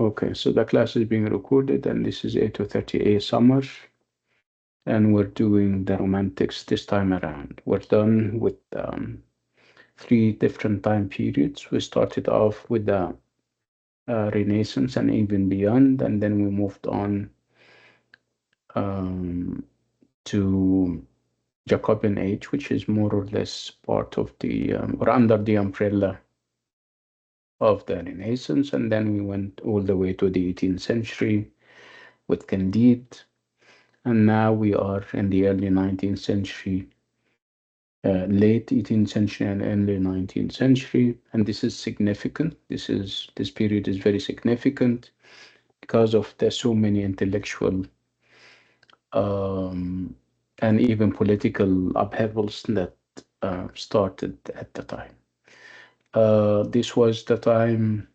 Okay, so the class is being recorded, and this is A230A summer, and we're doing the Romantics this time around. We're done with 3 different time periods. We started off with the Renaissance and even beyond, and then we moved on um, to Jacobean age, which is more or less part of the or under the umbrella of the Renaissance, and then we went all the way to the 18th century with Candide, and now we are in the early 19th century, late 18th century and early 19th century, and this is significant. This period is very significant because of the so many intellectual um, and even political upheavals that started at the time. This was the time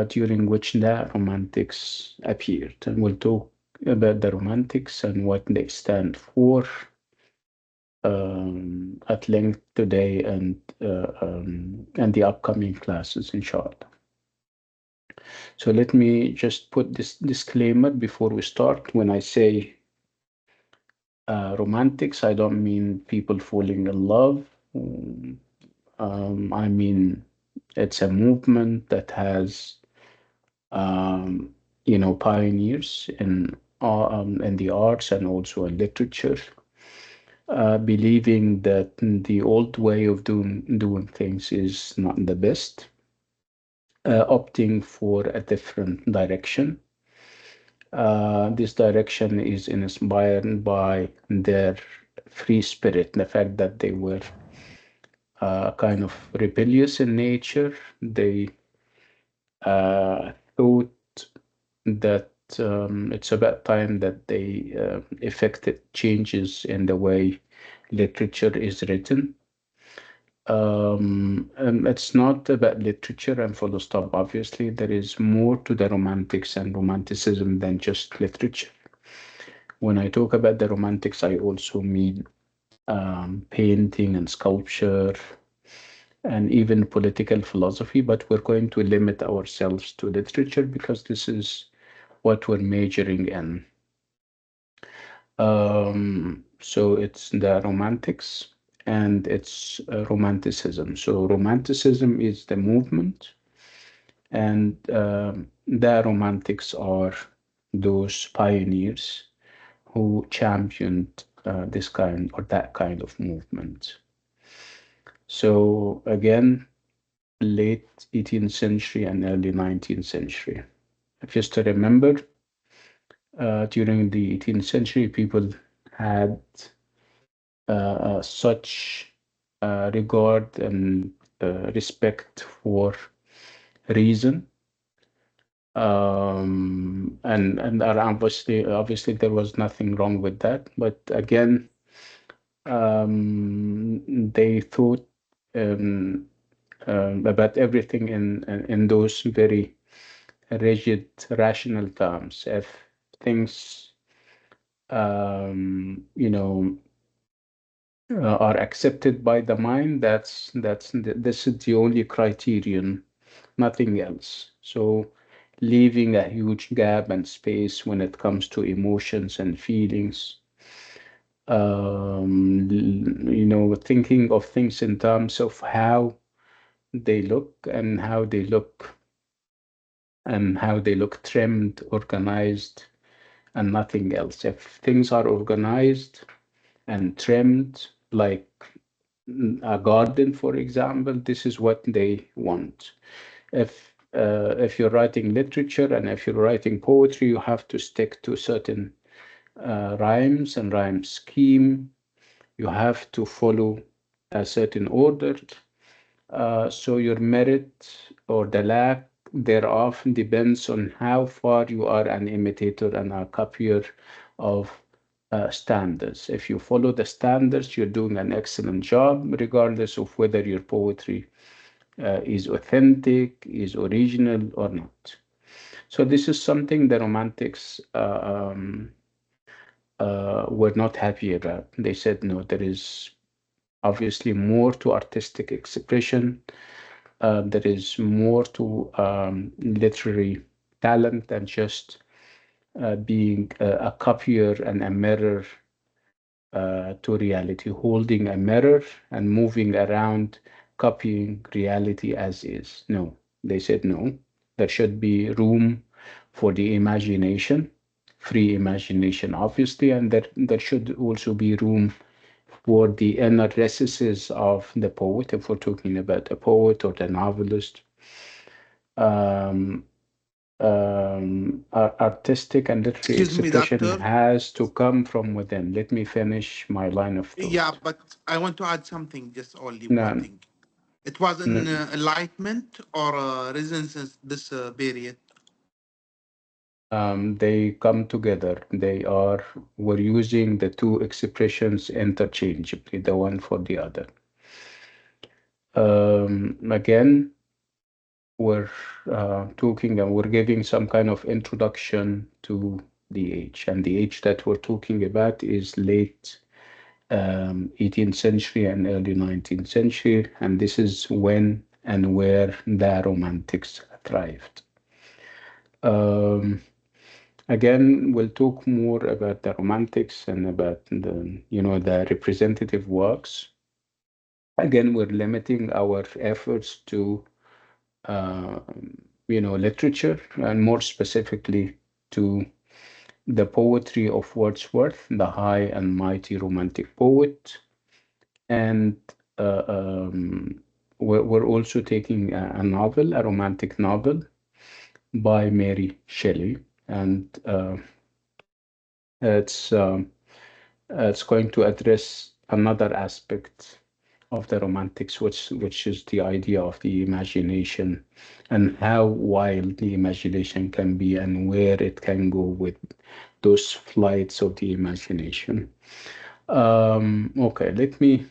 during which the Romantics appeared, and we'll talk about the Romantics and what they stand for at length today and the upcoming classes, inshallah. So let me just put this disclaimer before we start. When I say romantics, I don't mean people falling in love. I mean it's a movement that has pioneers in the arts and also in literature, believing that the old way of doing things is not the best, opting for a different direction. This direction is inspired by their free spirit, the fact that they were kind of rebellious in nature. They thought that it's about time that they effected changes in the way literature is written. And it's not about literature and full stop. Obviously, there is more to the Romantics and Romanticism than just literature. When I talk about the Romantics, I also mean painting and sculpture and even political philosophy, but we're going to limit ourselves to literature because this is what we're majoring in. So it's the Romantics and it's Romanticism. So Romanticism is the movement, and the Romantics are those pioneers who championed this kind or that kind of movement. So again, late 18th century and early 19th century. Just to remember, during the 18th century, people had such regard and respect for reason, and obviously there was nothing wrong with that. But again, they thought um, about everything in those very rigid, rational terms. If things, you know, are accepted by the mind, this is the only criterion, nothing else. So leaving a huge gap and space when it comes to emotions and feelings. Thinking of things in terms of how they look and how they look trimmed, organized, and nothing else. If things are organized and trimmed, like a garden, for example, this is what they want. If you're writing literature and if you're writing poetry, you have to stick to certain rhymes and rhyme scheme. You have to follow a certain order. So your merit or the lack thereof depends on how far you are an imitator and a copier of standards. If you follow the standards, you're doing an excellent job, regardless of whether your poetry is authentic, is original, or not. So this is something the Romantics were not happy about. They said, no, there is obviously more to artistic expression. There is more to literary talent than just being a copier and a mirror to reality, holding a mirror and moving around, copying reality as is. No, they said no. There should be room for the imagination, free imagination, obviously, and there should also be room for the inner recesses of the poet, if we're talking about a poet or the novelist. Um, Artistic and literary Excuse me, expression doctor. has to come from within. Let me finish my line of Yeah, thought. but I want to add something, just only one No, thing. It was an no, enlightenment or a resistance this period. they come together. We're using the two expressions interchangeably, the one for the other. Again, we're talking and we're giving some kind of introduction to the age. And the age that we're talking about is late 18th century and early 19th century. And this is when and where the Romantics thrived. Um, Again, we'll talk more about the Romantics and about the representative works. Again, we're limiting our efforts to uh, literature, and more specifically to the poetry of Wordsworth, the high and mighty Romantic poet. And uh, um, we're also taking a novel, a romantic novel by Mary Shelley, and it's um, it's going to address another aspect of the romantics, which is the idea of the imagination and how wild the imagination can be and where it can go with those flights of the imagination. Okay, let me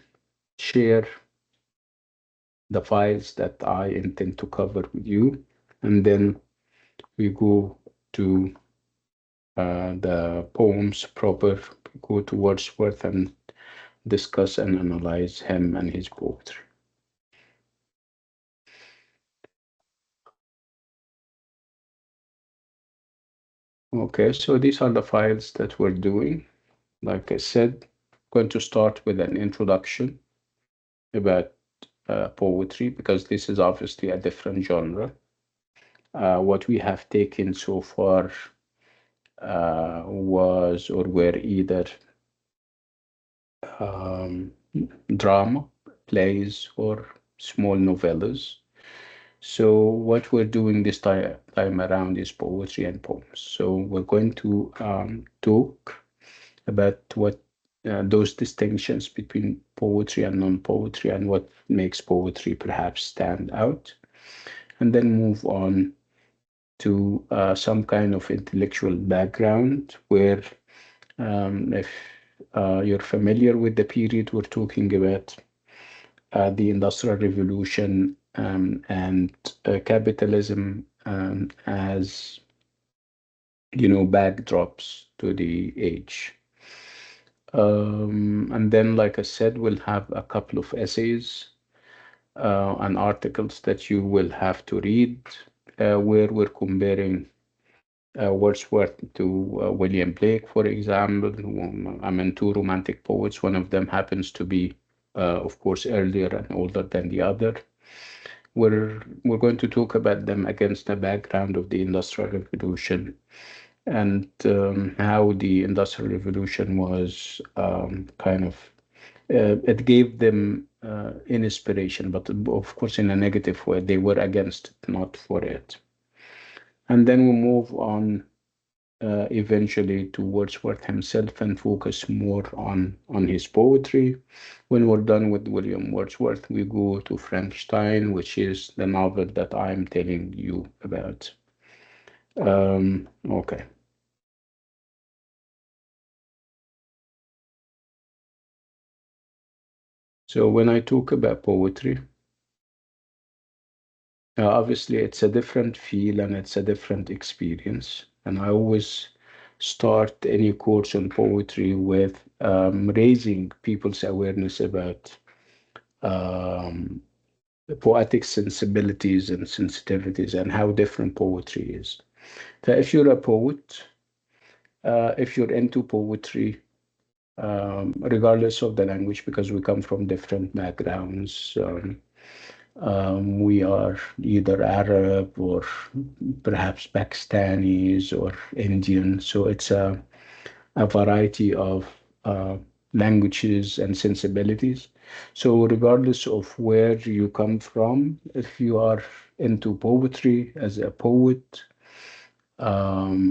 share the files that I intend to cover with you, and then we go to the poems proper, we go to Wordsworth and discuss and analyze him and his poetry. Okay, so these are the files that we're doing. Like I said, going to start with an introduction about poetry because this is obviously a different genre. What we have taken so far was or were either um, drama, plays, or small novellas. So what we're doing this time around is poetry and poems. So we're going to talk about what those distinctions between poetry and non-poetry and what makes poetry perhaps stand out, and then move on to some kind of intellectual background where if you're familiar with the period we're talking about, the Industrial Revolution and capitalism as backdrops to the age. And then, like I said, we'll have a couple of essays and articles that you will have to read where we're comparing Wordsworth to William Blake, for example. I mean, two romantic poets. One of them happens to be, of course, earlier and older than the other. We're going to talk about them against the background of the Industrial Revolution and how the Industrial Revolution was kind of it gave them inspiration, but of course in a negative way. They were against it, not for it. And then we move on eventually to Wordsworth himself and focus more on his poetry. When we're done with William Wordsworth, we go to Frankenstein, which is the novel that I'm telling you about. Okay. So when I talk about poetry, obviously it's a different feel and it's a different experience. And I always start any course on poetry with raising people's awareness about poetic sensibilities and sensitivities and how different poetry is. If you're a poet, if you're into poetry, regardless of the language, because we come from different backgrounds, we are either Arab or perhaps Pakistanis or Indian. So it's a variety of uh, languages and sensibilities. So, regardless of where you come from, if you are into poetry as a poet,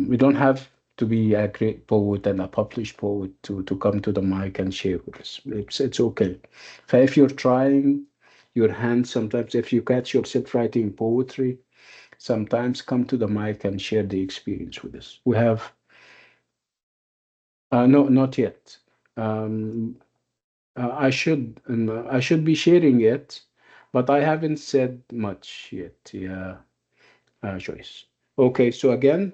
we don't have to be a great poet and a published poet to come to the mic and share with us. It's okay. So if you're trying your hand, sometimes if you catch yourself writing poetry, sometimes come to the mic and share the experience with us. We have no, not yet. Um, I should be sharing it, but I haven't said much yet. Yeah, Joyce. Okay, so again,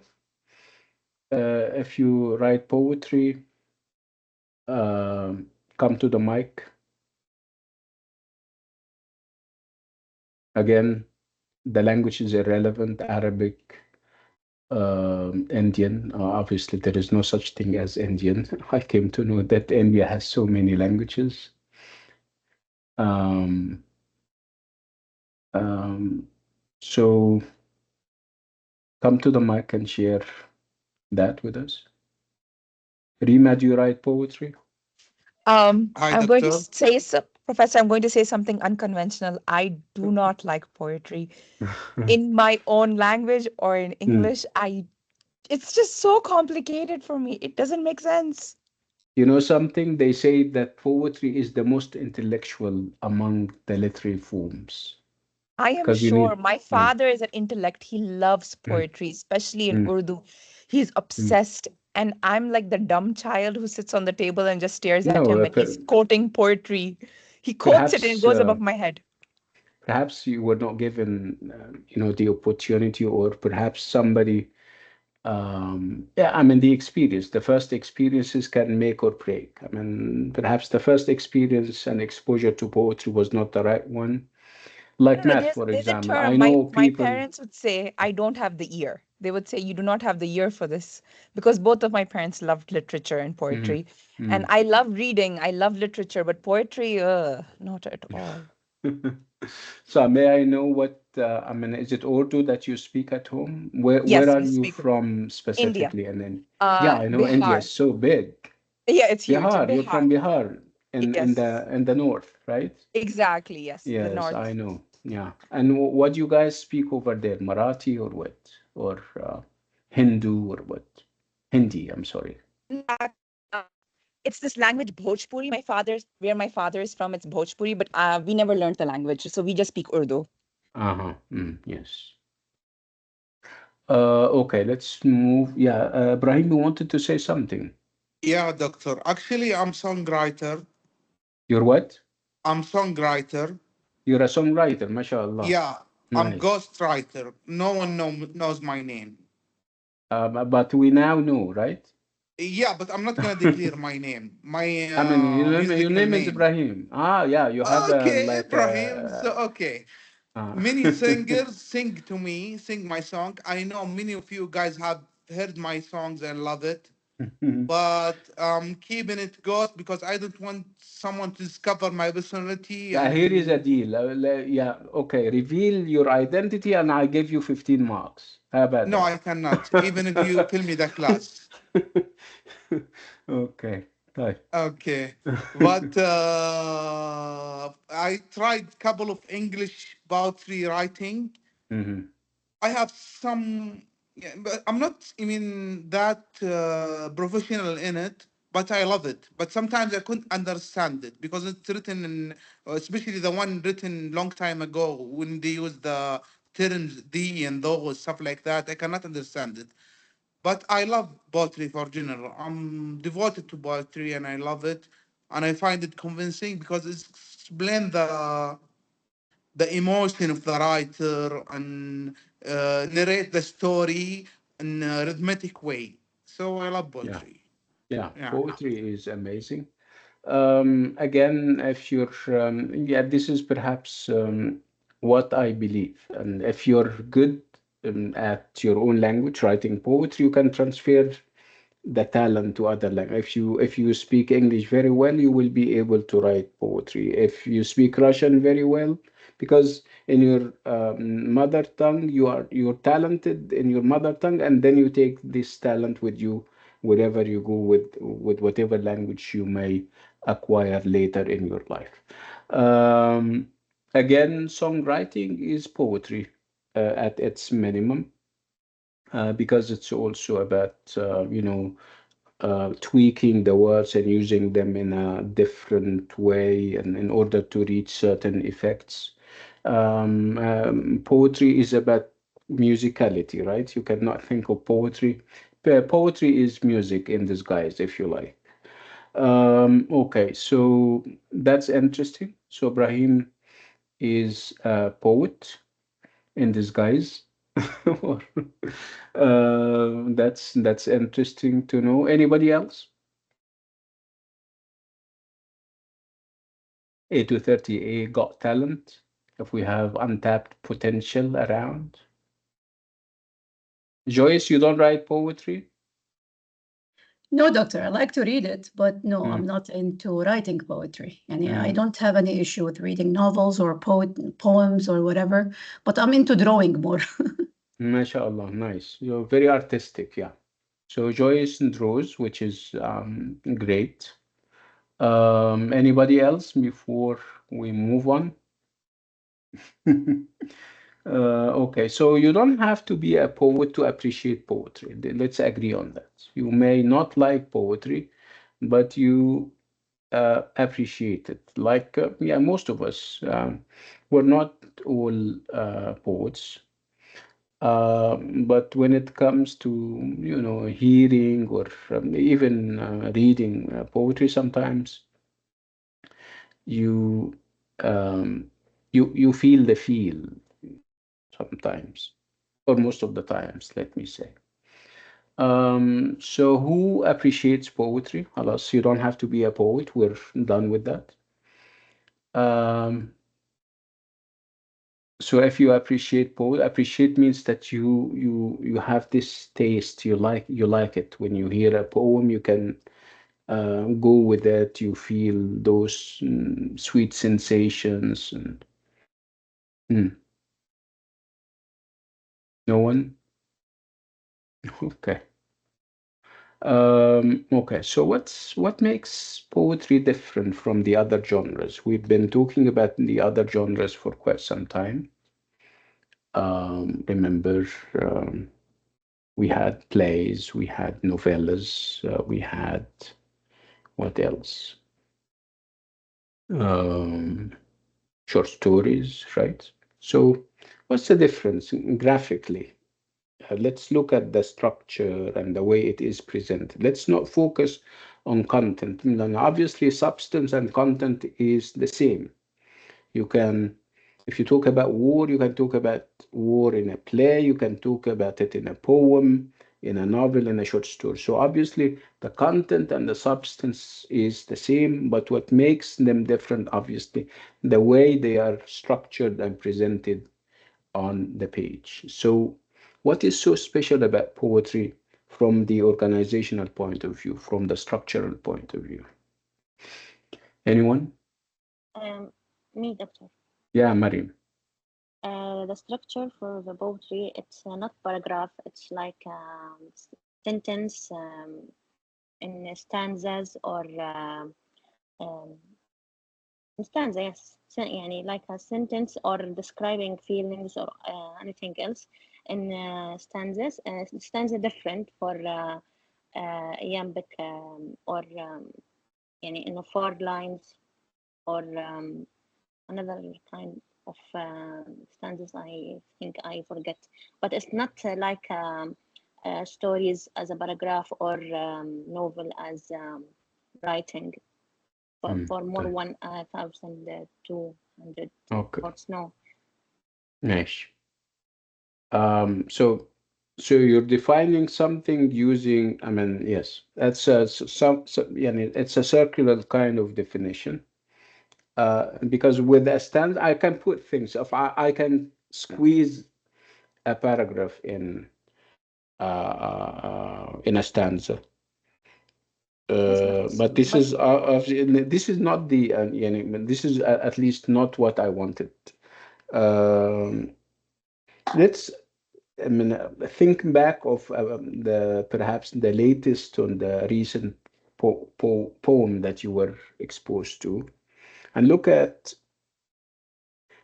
if you write poetry, come to the mic. Again, the language is irrelevant. Arabic, Indian. Obviously, there is no such thing as Indian. I came to know that India has so many languages. Um, um, so come to the mic and share that with us. Rima, do you write poetry? Hi, I'm going to doctor. say, Professor, I'm going to say something unconventional. I do not like poetry in my own language or in Mm. English. It's just so complicated for me. It doesn't make sense. You know something? They say that poetry is the most intellectual among the literary forms I am because you sure need. my Mm, father is an intellect. He loves mm, poetry, especially in mm, Urdu. He's mm. obsessed. And I'm like the dumb child who sits on the table and just stares at No, him when he's quoting poetry. He quotes it and it perhaps goes above my head. perhaps you were not given the opportunity, or perhaps somebody. Yeah, I mean the experience. The first experiences can make or break. I mean, perhaps the first experience and exposure to poetry was not the right one. No, Like no, math, for there's a example. I term. know My people. parents would say I don't have the ear. They would say you do not have the ear for this because both of my parents loved literature and Mm, poetry, and mm. I love reading. I love literature, but poetry, not at all. So may I know what, I mean, is it Urdu that you speak at home? Where Yes, are we you speak Urdu. from India, specifically? And then, yeah, I know India is Bihar. so big. Yeah, it's huge. Bihar, you're Bihar. from Bihar Yes, in the north, right? exactly. Yes, the Yes, I north. know. Yeah. And what do you guys speak over there? Marathi or what? Or Hindu or what? Hindi, I'm sorry. It's this language Bhojpuri. Where my father is from, it's Bhojpuri, but we never learned the language, so we just speak Urdu. Uh-huh. Mm, yes. Okay, let's move. Yeah, Ibrahim, you wanted to say something. Yeah, doctor. Actually, I'm songwriter. You're what? I'm songwriter. You're a songwriter, mashallah. Yeah, I'm Nice. ghostwriter. No one knows my name. But we now know, right? Yeah, but I'm not gonna declare my name, my I mean, your musical name is name. Ibrahim. Ah, yeah, you have Okay, like Ibrahim. So okay, uh, many singers sing to me, sing my song. I know many of you guys have heard my songs and love it, but I'm keeping it ghost because I don't want someone to discover my personality. yeah, here is a And deal. Yeah, okay, reveal your identity and I give you 15 marks. How about no, that? I cannot. Even if you tell me the class. Okay, right. Okay, but I tried couple of English poetry writing. Hmm. I have some, yeah, but I'm not, I mean, that professional in it, but I love it. But sometimes I couldn't understand it because it's written in, especially the one written long time ago when they use the terms "the" and "those" stuff like that. I cannot understand it. But I love poetry for general. I'm devoted to poetry and I love it, and I find it convincing because it explains the emotion of the writer and narrate the story in a rhythmic way. So I love Yeah, poetry. yeah, Yeah. poetry is amazing. Again, if you're, yeah, this is perhaps what I believe. And if you're good, at your own language, writing poetry, you can transfer the talent to other language. If you speak English very well, you will be able to write poetry. If you speak Russian very well, because in your mother tongue you're talented in your mother tongue, and then you take this talent with you wherever you go with whatever language you may acquire later in your life. Um, Again, songwriting is poetry at its minimum, because it's also about tweaking the words and using them in a different way and in order to reach certain effects. Poetry is about musicality, right? You cannot think of poetry. Poetry is music in disguise, if you like. Okay, so that's interesting. So Brahim is a poet in disguise. Or, that's interesting to know. Anybody else? A230A got talent. If we have untapped potential around. Joyce, you don't write poetry? No, doctor, I like to read it, but no, I'm Mm, not into writing poetry. And I mm. don't have any issue with reading novels or poems or whatever, but I'm into drawing more. MashaAllah, nice. You're very artistic, yeah. So Joyce draws, which is great. Anybody else before we move on? Okay, so you don't have to be a poet to appreciate poetry. Let's agree on that. You may not like poetry, but you appreciate it. Like, yeah, most of us, we're not all poets. But when it comes to, hearing or even reading poetry, sometimes you um, you feel the feel sometimes, or most of the times, let me say. So who appreciates poetry? Alas, you don't have to be a poet. We're done with that. Um, so if you appreciate poet, appreciate means that you have this taste. You like it. When you hear a poem, you can go with it. You feel those sweet sensations. And hmm, no one. Okay. Okay, so what makes poetry different from the other genres? We've been talking about the other genres for quite some time. Remember, um, we had plays, we had novellas, we had what else? Um, Short stories, right? So, what's the difference graphically? Let's look at the structure and the way it is presented. Let's not focus on content. Obviously, substance and content is the same. You can, if you talk about war, you can talk about war in a play, you can talk about it in a poem, in a novel, in a short story. So obviously, the content and the substance is the same, but what makes them different, obviously, the way they are structured and presented on the page. So, what is so special about poetry from the organizational point of view, from the structural point of view? Anyone? Um, Me, doctor. Yeah, Mariam. The structure for the poetry, it's not paragraph. It's like sentence in stanzas or um, stanza. Yes, يعني like a sentence or describing feelings or anything else in stanzas. Stanza different for iambic or يعني in 4 lines or another kind of stanzas. I think I forget, but it's not like stories as a paragraph or novel as writing for more طيب. 1,200 Okay. words. No, Nice. So you're defining something using, I mean, yes, that's yeah, it's a circular kind of definition. Because with a stand, I can put things. If I can squeeze a paragraph in a stanza. That's nice. But But this is not the this is at least not what I wanted. Um, let's think back of the perhaps the latest or the recent poem that you were exposed to, and look at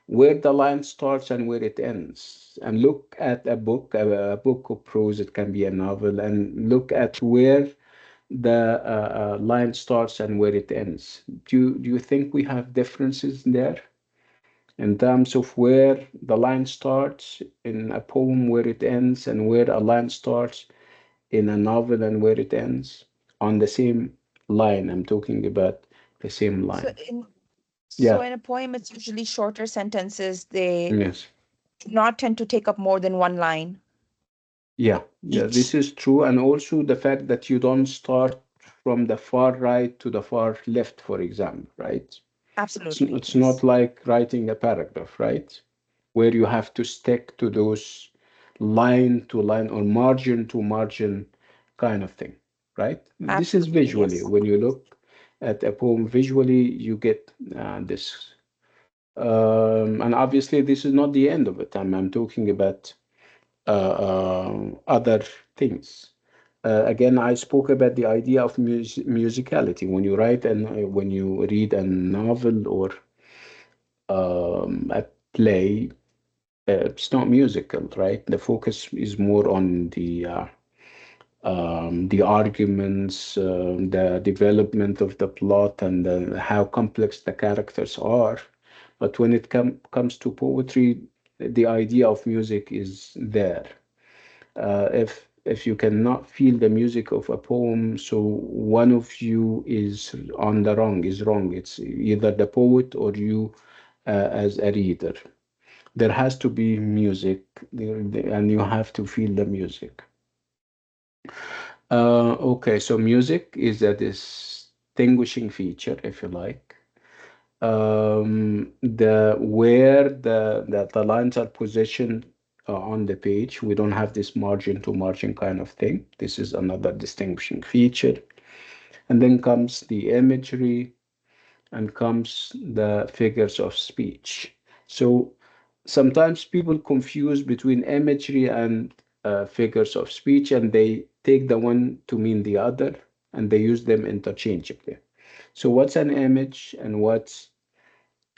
where the line starts and where it ends, and look at a book of prose. It can be a novel, and look at where the line starts and where it ends. Do you think we have differences there in terms of where the line starts in a poem, where it ends, and where a line starts in a novel and where it ends on the same line? I'm talking about the same so line. in Yeah. so in a poem, it's usually shorter sentences. They Yes. do not tend to take up more than one line Yeah. Yeah. This each. is true, and also the fact that you don't start from the far right to the far left, for example, right? Absolutely, It's not yes. like writing a paragraph, right? Where you have to stick to those line to line or margin to margin kind of thing, right? This is Absolutely, visually. yes. When you look at a poem visually, you get this. And obviously, this is not the end of it. I'm talking about other things. Again, I spoke about the idea of musicality. When you write and when you read a novel or a play, it's not musical, right? The focus is more on the arguments, the development of the plot, and how complex the characters are. But when it comes to poetry, the idea of music is there. If you cannot feel the music of a poem, so one of you is on the wrong, is wrong. It's either the poet or you as a reader. There has to be music and you have to feel the music. Okay, so music is a distinguishing feature, if you like. The where the lines are positioned on the page, we don't have this margin to margin kind of thing. This is another distinguishing feature. And then comes the imagery and comes the figures of speech. So sometimes people confuse between imagery and figures of speech, and they take the one to mean the other, and they use them interchangeably. So what's an image and what's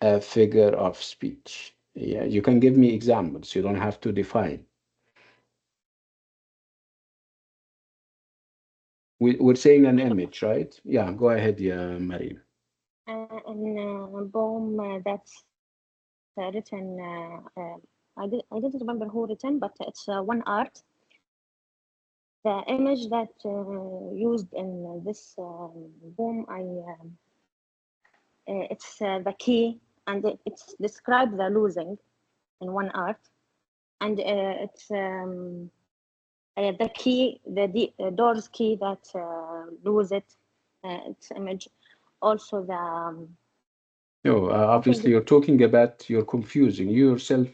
a figure of speech? Yeah, you can give me examples. You don't have to define. We're saying an image, right? Yeah, go ahead, yeah, Marie. In a poem that's written, I didn't remember who written, but it's one art. The image that used in this poem, it's the key, and it's described the losing in one art, and it's the key, the door's key that lose it. Its image, also the No, I think obviously you're confusing. You yourself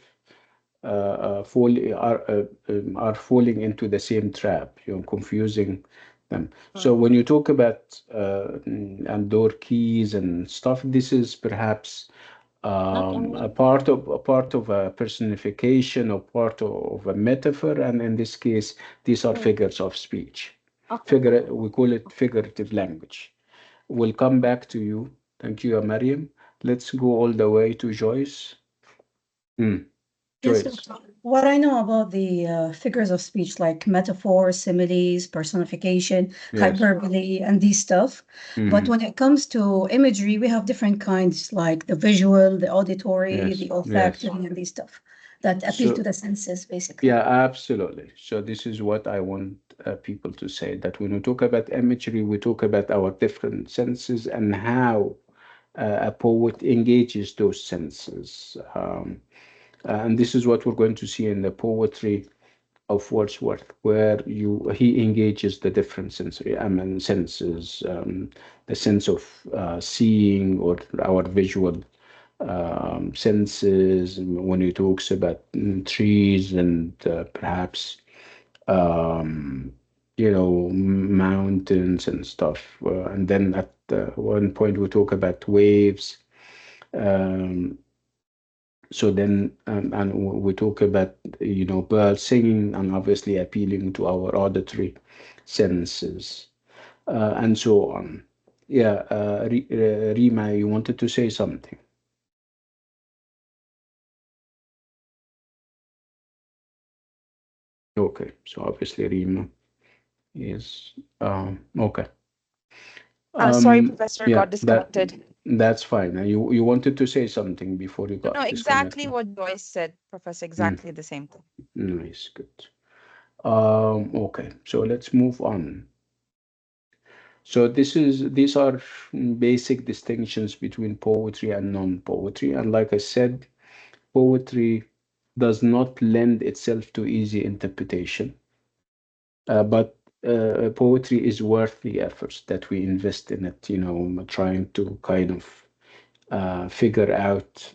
are falling into the same trap. You're confusing them. So when you talk about and door keys and stuff, this is perhaps not image. a part of a personification or part of a metaphor, and in this case, these are figures of speech. Okay, Figure, okay. we call it figurative language. We'll come back to you. Thank you, Mariam. Let's go all the way to Joyce. Hmm. Yes, Joyce. what I know about the figures of speech like metaphors, similes, personification, Yes. hyperbole, and these stuff. But Hmm. when it comes to imagery, we have different kinds like the visual, the auditory, Yes. the Yes. olfactory, and these stuff that appeal to So, the senses, basically. yeah, absolutely. So this is what I want people to say, that when we talk about imagery, we talk about our different senses and how a poet engages those senses. And this is what we're going to see in the poetry of Wordsworth, where he engages the different senses, the sense of seeing or our visual senses, when he talks about trees and perhaps mountains and stuff. And then at one point we talk about waves. Um, so then, and we talk about, birds singing and obviously appealing to our auditory senses, and so on. Yeah, Rima, you wanted to say something. Okay, so obviously Rima is okay. Sorry, Professor, Yeah, got disconnected. that's fine. You wanted to say something before you No, got exactly disconnected. what Joyce said, Professor. Mm, Exactly the same thing. nice, good. Okay, so let's move on. So these are basic distinctions between poetry and non-poetry. And like I said, poetry does not lend itself to easy interpretation, but poetry is worth the efforts that we invest in it, trying to kind of figure out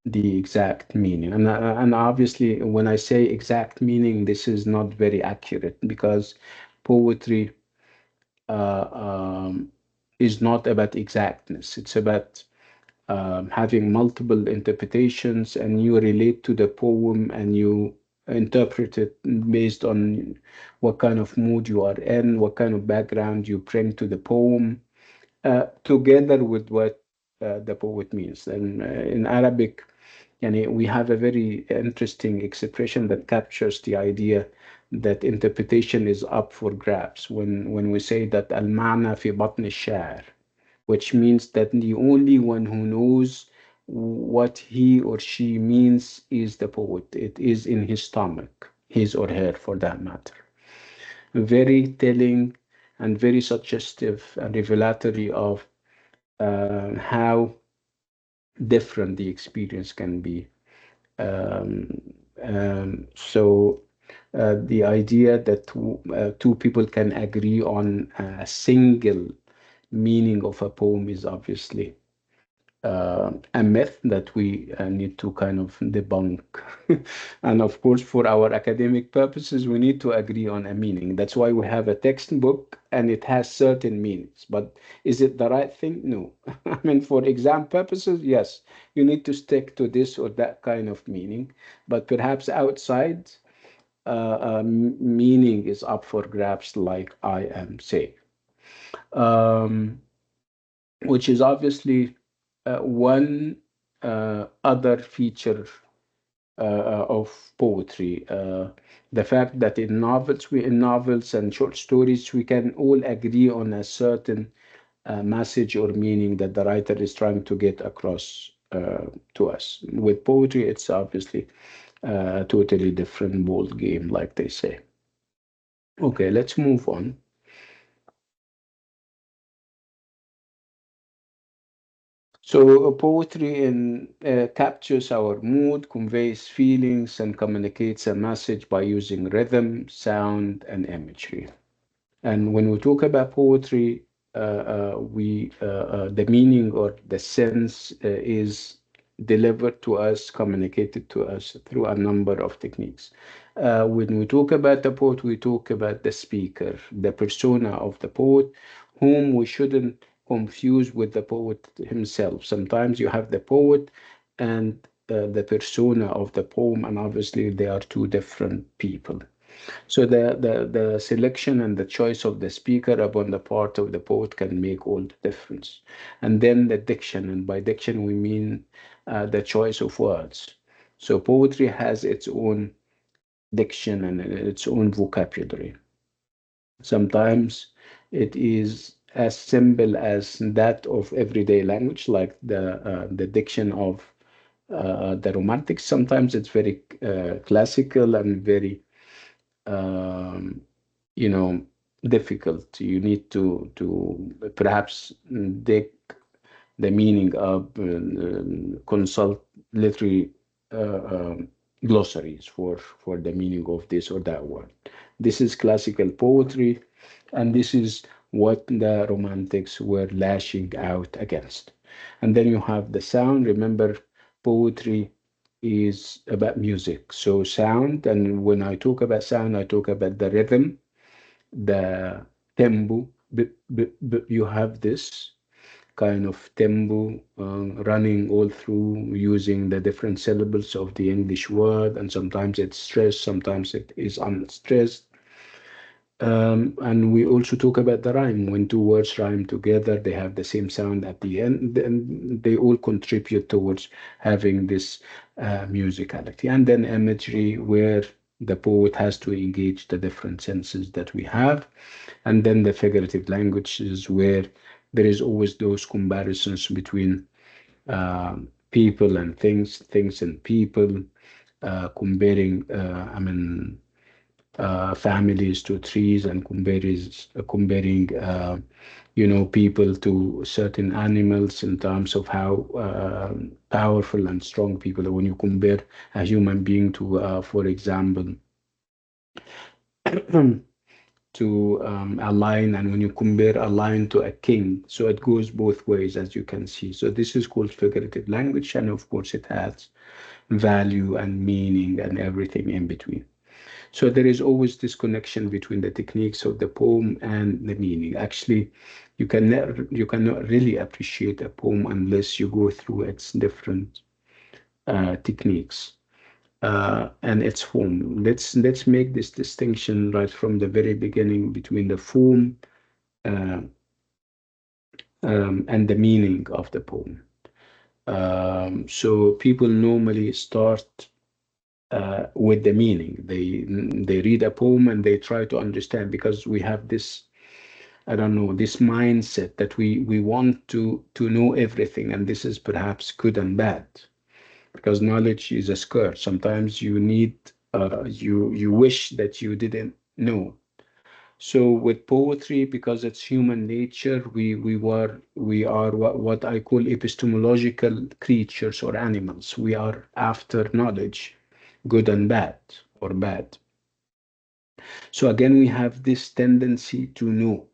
the exact meaning. And obviously, when I say exact meaning, this is not very accurate because poetry uh, um, is not about exactness. It's about having multiple interpretations, and you relate to the poem and you interpret it based on what kind of mood you are in, what kind of background you bring to the poem, together with what the poet means. And in Arabic, we have a very interesting expression that captures the idea that interpretation is up for grabs when we say that al-ma'na fi batn al-sha'ir, which means that the only one who knows what he or she means is the poet. It is in his stomach, his or her for that matter. Very telling and very suggestive and revelatory of how different the experience can be. Um, so the idea that two people can agree on a single meaning of a poem is obviously a myth that we need to kind of debunk. And of course, for our academic purposes, we need to agree on a meaning. That's why we have a textbook and it has certain meanings. But is it the right thing? No. I mean, for exam purposes, yes, you need to stick to this or that kind of meaning. But perhaps outside, meaning is up for grabs, like I am saying. Um, which is obviously one other feature of poetry. The fact that in novels and short stories, we can all agree on a certain message or meaning that the writer is trying to get across to us. With poetry, it's obviously a totally different ball game, like they say. Okay, let's move on. So poetry captures our mood, conveys feelings, and communicates a message by using rhythm, sound, and imagery. And when we talk about poetry, we the meaning or the sense is delivered to us, communicated to us through a number of techniques. When we talk about the poet, we talk about the speaker, the persona of the poet, whom we shouldn't confuse with the poet himself. Sometimes you have the poet and the persona of the poem, and obviously they are two different people. So the selection and the choice of the speaker upon the part of the poet can make all the difference. And then the diction, and by diction we mean the choice of words. So poetry has its own diction and its own vocabulary. Sometimes it is as simple as that of everyday language, like the diction of the Romantics. Sometimes it's very classical and very um, you know difficult. You need to perhaps dig the meaning of consult literary glossaries for the meaning of this or that word. This is classical poetry, and this is what the Romantics were lashing out against. And then you have the sound. Remember, poetry is about music. So sound, and when I talk about sound, I talk about the rhythm, the tempo. You have this kind of tempo running all through using the different syllables of the English word, and sometimes it's stressed, sometimes it is unstressed. And we also talk about the rhyme. When two words rhyme together, they have the same sound at the end, and they all contribute towards having this musicality. And then imagery, where the poet has to engage the different senses that we have. And then the figurative languages, where there is always those comparisons between people and things, things and people, comparing, families to trees, and comparing people to certain animals in terms of how powerful and strong people are. When you compare a human being to, for example, to a lion, and when you compare a lion to a king, so it goes both ways, as you can see. So this is called figurative language, and of course it has value and meaning and everything in between. So there is always this connection between the techniques of the poem and the meaning. Actually, you cannot really appreciate a poem unless you go through its different techniques and its form. Let's make this distinction right from the very beginning between the form uh, and the meaning of the poem. So people normally start with the meaning. They read a poem and they try to understand, because we have this, I don't know, this mindset that we want to know everything, and this is perhaps good and bad, because knowledge is a scourge. Sometimes you need you wish that you didn't know. So with poetry, because it's human nature, we are what I call epistemological creatures or animals. We are after knowledge, good and bad, or bad. So again, we have this tendency to know.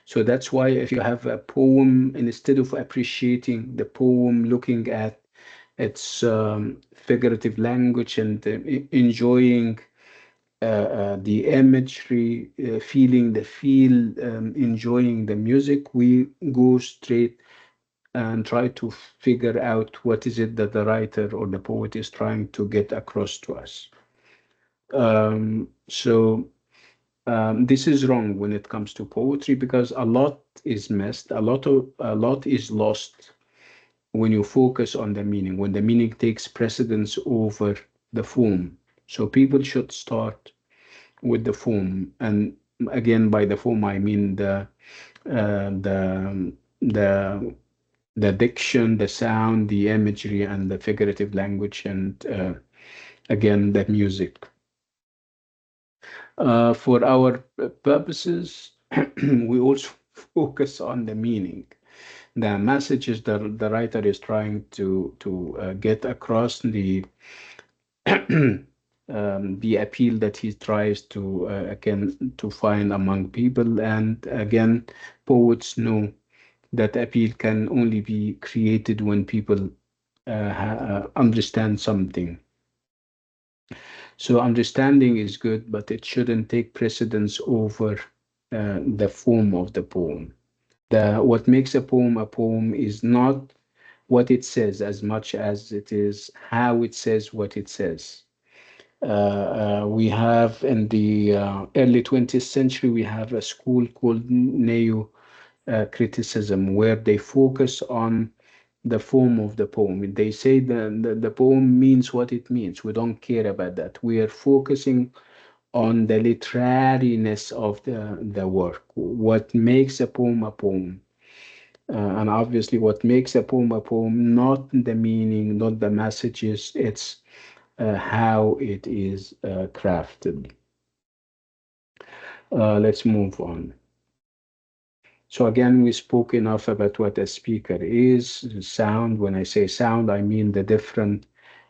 So that's why if you have a poem, instead of appreciating the poem, looking at its figurative language and enjoying the imagery, feeling the feel, enjoying the music, we go straight and try to figure out what is it that the writer or the poet is trying to get across to us. So this is wrong when it comes to poetry, because a lot is missed, a lot is lost when you focus on the meaning, when the meaning takes precedence over the form. So people should start with the form, and again, by the form I mean uh, the the the diction, the sound, the imagery, and the figurative language, and again, the music. For our purposes, we also focus on the meaning, the messages that the writer is trying to get across, the appeal that he tries to again to find among people. And again, poets know that appeal can only be created when people understand something. So understanding is good, but it shouldn't take precedence over the form of the poem. What makes a poem is not what it says as much as it is how it says what it says. We have in the early 20th century, we have a school called neo criticism, where they focus on the form of the poem. They say the poem means what it means. We don't care about that. We are focusing on the literariness of the work, what makes a poem a poem. And obviously, what makes a poem, not the meaning, not the messages, it's how it is crafted. Let's move on. So again, we spoke enough about what a speaker is. Sound, when I say sound, I mean the different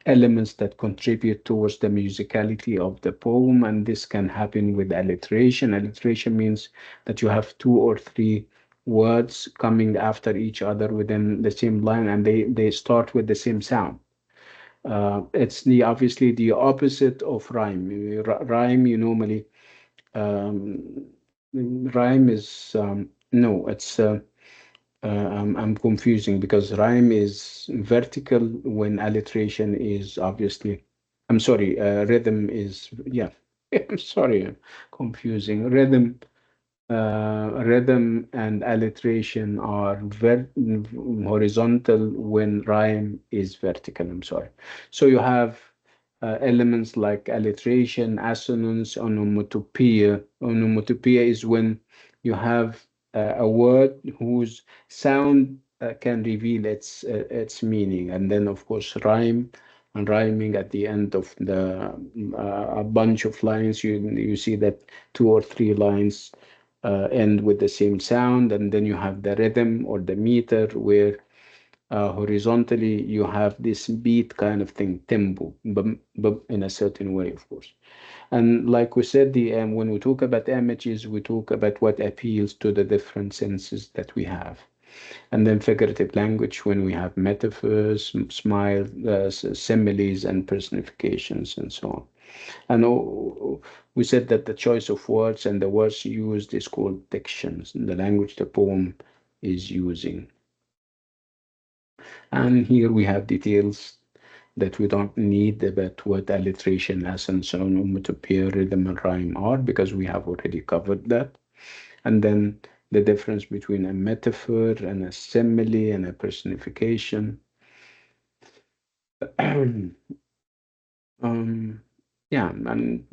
elements that contribute towards the musicality of the poem, and this can happen with alliteration. Alliteration means that you have two or three words coming after each other within the same line, and they start with the same sound. It's the obviously the opposite of rhyme. Rhyme, you normally um, rhyme is no, it's I'm confusing because rhyme is vertical when alliteration is obviously. I'm sorry, rhythm is, yeah. I'm sorry, confusing. Rhythm and alliteration are horizontal when rhyme is vertical. I'm sorry. So you have elements like alliteration, assonance, onomatopoeia. Onomatopoeia is when you have a word whose sound can reveal its meaning, and then of course rhyme and rhyming at the end of the a bunch of lines. You see that two or three lines end with the same sound, and then you have the rhythm or the meter where horizontally you have this beat kind of thing, tempo, but in a certain way, of course. And like we said, the when we talk about images, we talk about what appeals to the different senses that we have. And then figurative language when we have metaphors, smile, similes, and personifications, and so on. And we said that the choice of words and the words used is called dictions, the language the poem is using. And here we have details that we don't need about what alliteration, essence, onomatopoeia, rhythm, and rhyme are, because we have already covered that. And then the difference between a metaphor and a simile and a personification. Um, yeah, and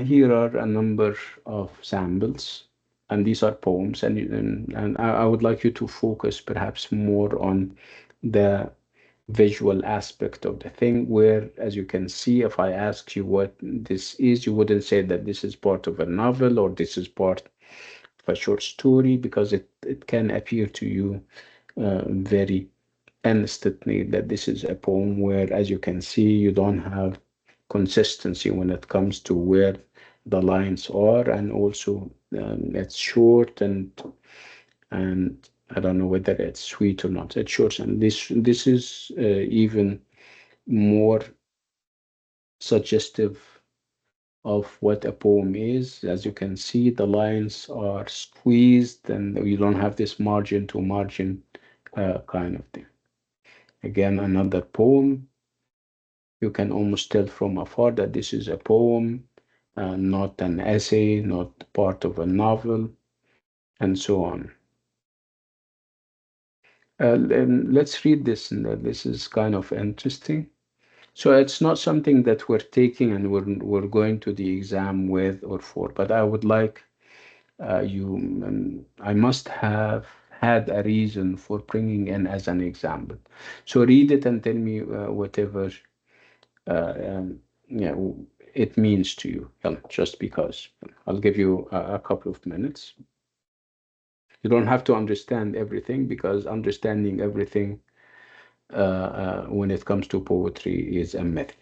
here are a number of samples, and these are poems, and I would like you to focus perhaps more on the visual aspect of the thing, where, as you can see, if I asked you what this is, you wouldn't say that this is part of a novel or this is part of a short story, because it can appear to you very instantly that this is a poem where, as you can see, you don't have consistency when it comes to where the lines are, and also it's short, and I don't know whether it's sweet or not. It's short, and this is even more suggestive of what a poem is. As you can see, the lines are squeezed, and you don't have this margin to margin kind of thing. Again, another poem. You can almost tell from afar that this is a poem, not an essay, not part of a novel, and so on. Let's read this, and this is kind of interesting. So it's not something that we're taking and we're going to the exam with or for, but I would like I must have had a reason for bringing in as an example. So read it and tell me whatever yeah, it means to you, just because. I'll give you a couple of minutes. You don't have to understand everything, because understanding everything when it comes to poetry is a myth.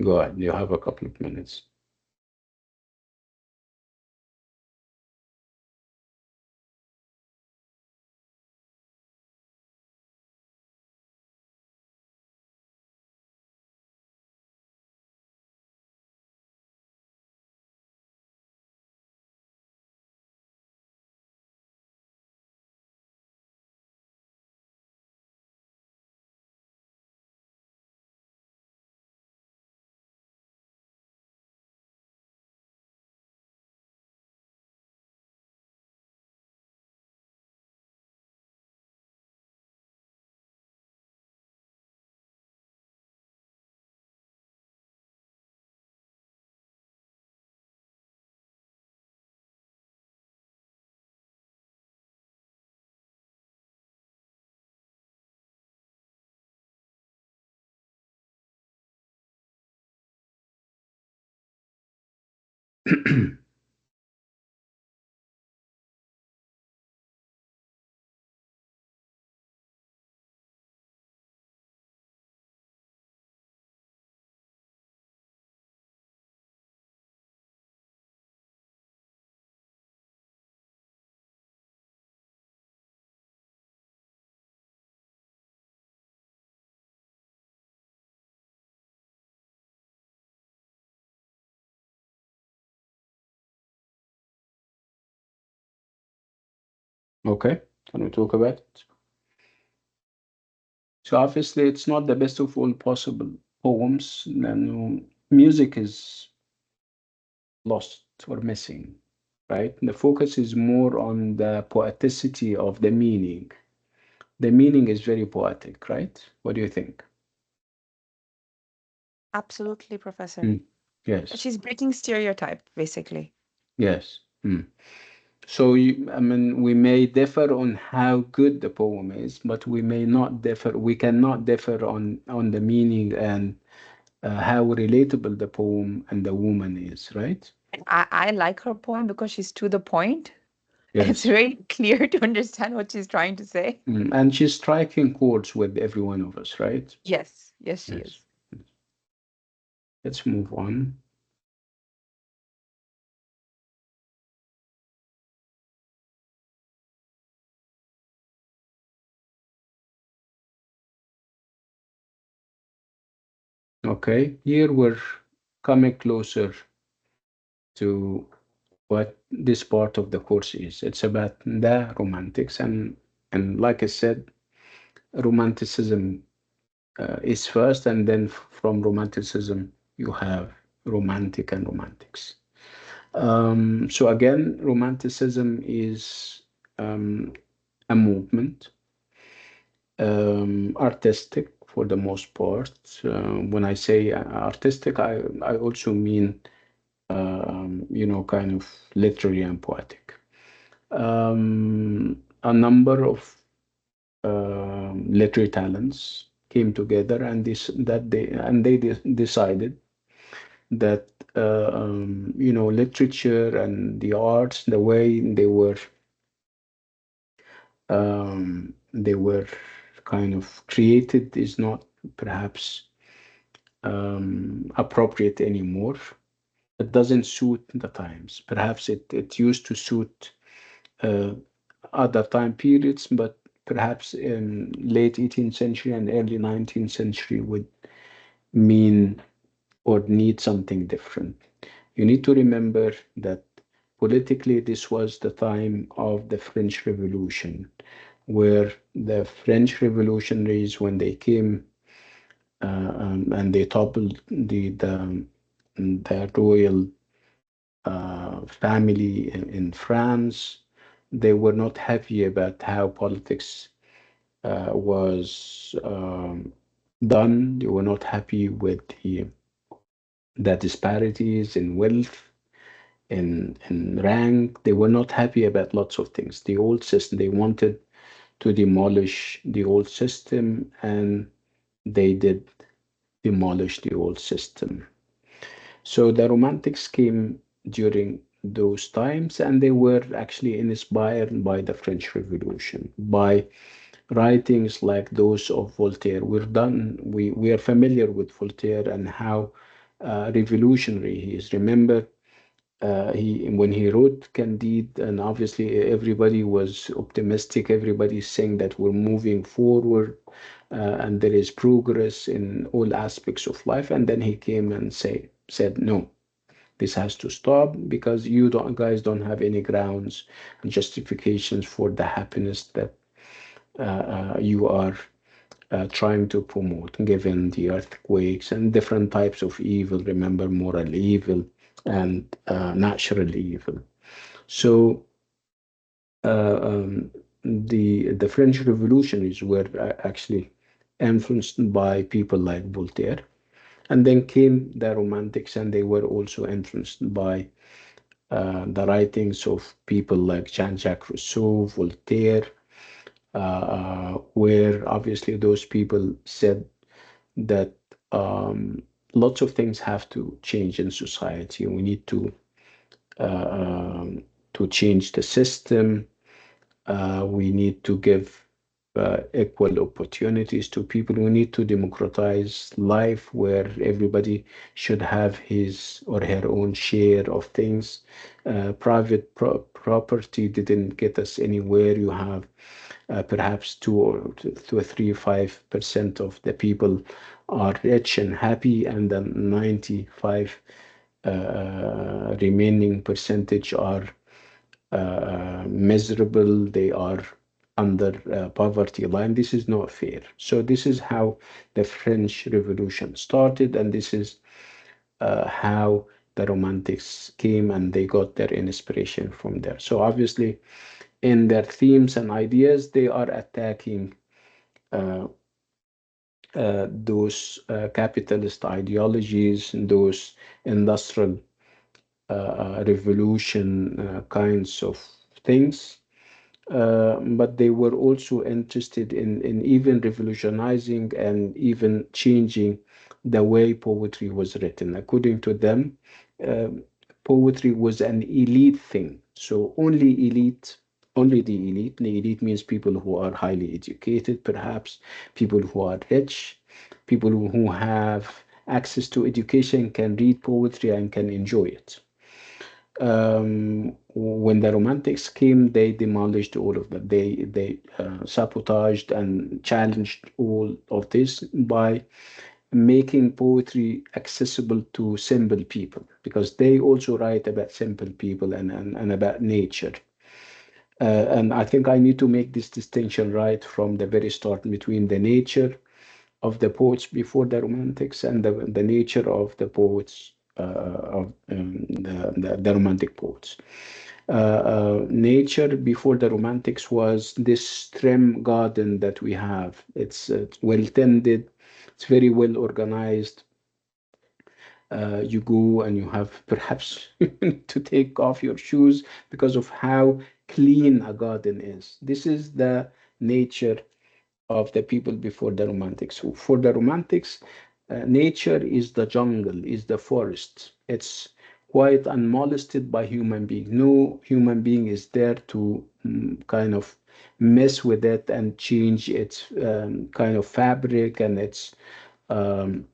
Go ahead, you have a couple of minutes. Okay, can we talk about it? So obviously, it's not the best of all possible poems. And music is lost or missing, right? The focus is more on the poeticity of the meaning. The meaning is very poetic, right? What do you think? Absolutely, Professor. Mm. Yes, She's breaking stereotype, basically. yes. Mm. So, I mean, we may differ on how good the poem is, but we may not differ. We cannot differ on the meaning and how relatable the poem and the woman is, right? I like her poem because she's to the point. It's Yes. very clear to understand what she's trying to say. And she's striking chords with every one of us, right? Yes, yes, she Yes. is. Let's move on. Okay, here we're coming closer to what this part of the course is. It's about the romantics, and like I said, romanticism is first, and then from romanticism you have romantic and romantics. So again, romanticism is a movement, artistic for the most part. When I say artistic, I also mean kind of literary and poetic. A number of literary talents came together, and they decided that literature and the arts, the way they were kind of created, is not perhaps appropriate anymore. It doesn't suit the times. Perhaps it used to suit uh, other time periods, but perhaps in late 18th century and early 19th century would mean or need something different. You need to remember that politically this was the time of the French Revolution, where the French revolutionaries, when they came and they toppled the royal family in France, they were not happy about how politics was done. They were not happy with the disparities in wealth, in rank. They were not happy about lots of things. The old system, they wanted to demolish the old system, and they did demolish the old system. So the Romantics came during those times, and they were actually inspired by the French Revolution, by writings like those of Voltaire. We are familiar with Voltaire and how revolutionary he is. Remember, he when he wrote Candide, and obviously everybody was optimistic. Everybody saying that we're moving forward, and there is progress in all aspects of life. And then he came and said, no, this has to stop because you don't have any grounds and justifications for the happiness that you are trying to promote, given the earthquakes and different types of evil. Remember, moral evil and natural evil. So the French revolutionaries were actually influenced by people like Voltaire, and then came the Romantics, and they were also influenced by the writings of people like Jean-Jacques Rousseau, Voltaire, where obviously those people said that lots of things have to change in society. We need to change the system. We need to give equal opportunities to people. We need to democratize life where everybody should have his or her own share of things. Private property didn't get us anywhere. You have perhaps 2 or 3 or 5% of the people are rich and happy, and then 95 remaining percentage are miserable, they are under poverty line. This is not fair. So this is how the French Revolution started, and this is how the Romantics came, and they got their inspiration from there. So obviously, in their themes and ideas, they are attacking uh, those capitalist ideologies, those industrial revolution kinds of things. But they were also interested in even revolutionizing and even changing the way poetry was written. According to them, uh, poetry was an elite thing. So only the elite means people who are highly educated, perhaps people who are rich, people who have access to education can read poetry and can enjoy it. When the Romantics came, they demolished all of that. They sabotaged and challenged all of this by making poetry accessible to simple people, because they also write about simple people and about nature. And I think I need to make this distinction right from the very start between the nature of the poets before the Romantics and the nature of the poets of the Romantic poets. Nature before the Romantics was this trim garden that we have. It's well tended, it's very well organized. You go and you have perhaps to take off your shoes because of how clean a garden is. This is the nature of the people before the Romantics. So for the Romantics, nature is the jungle, is the forest. It's quite unmolested by human being. No human being is there to kind of mess with it and change its kind of fabric and its um,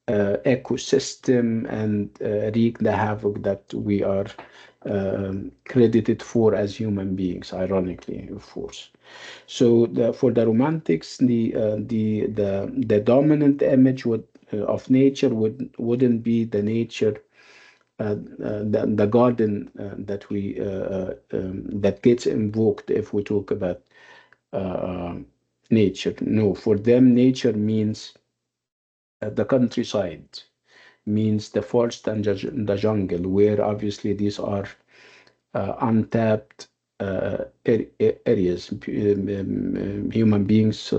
ecosystem and wreak the havoc that we are credited for as human beings, ironically, of course. So for the Romantics, the dominant image of nature wouldn't be the nature, the garden that gets invoked if we talk about uh, nature. No, for them, nature means the countryside, means the forest and the jungle, where obviously these are untapped areas. Human beings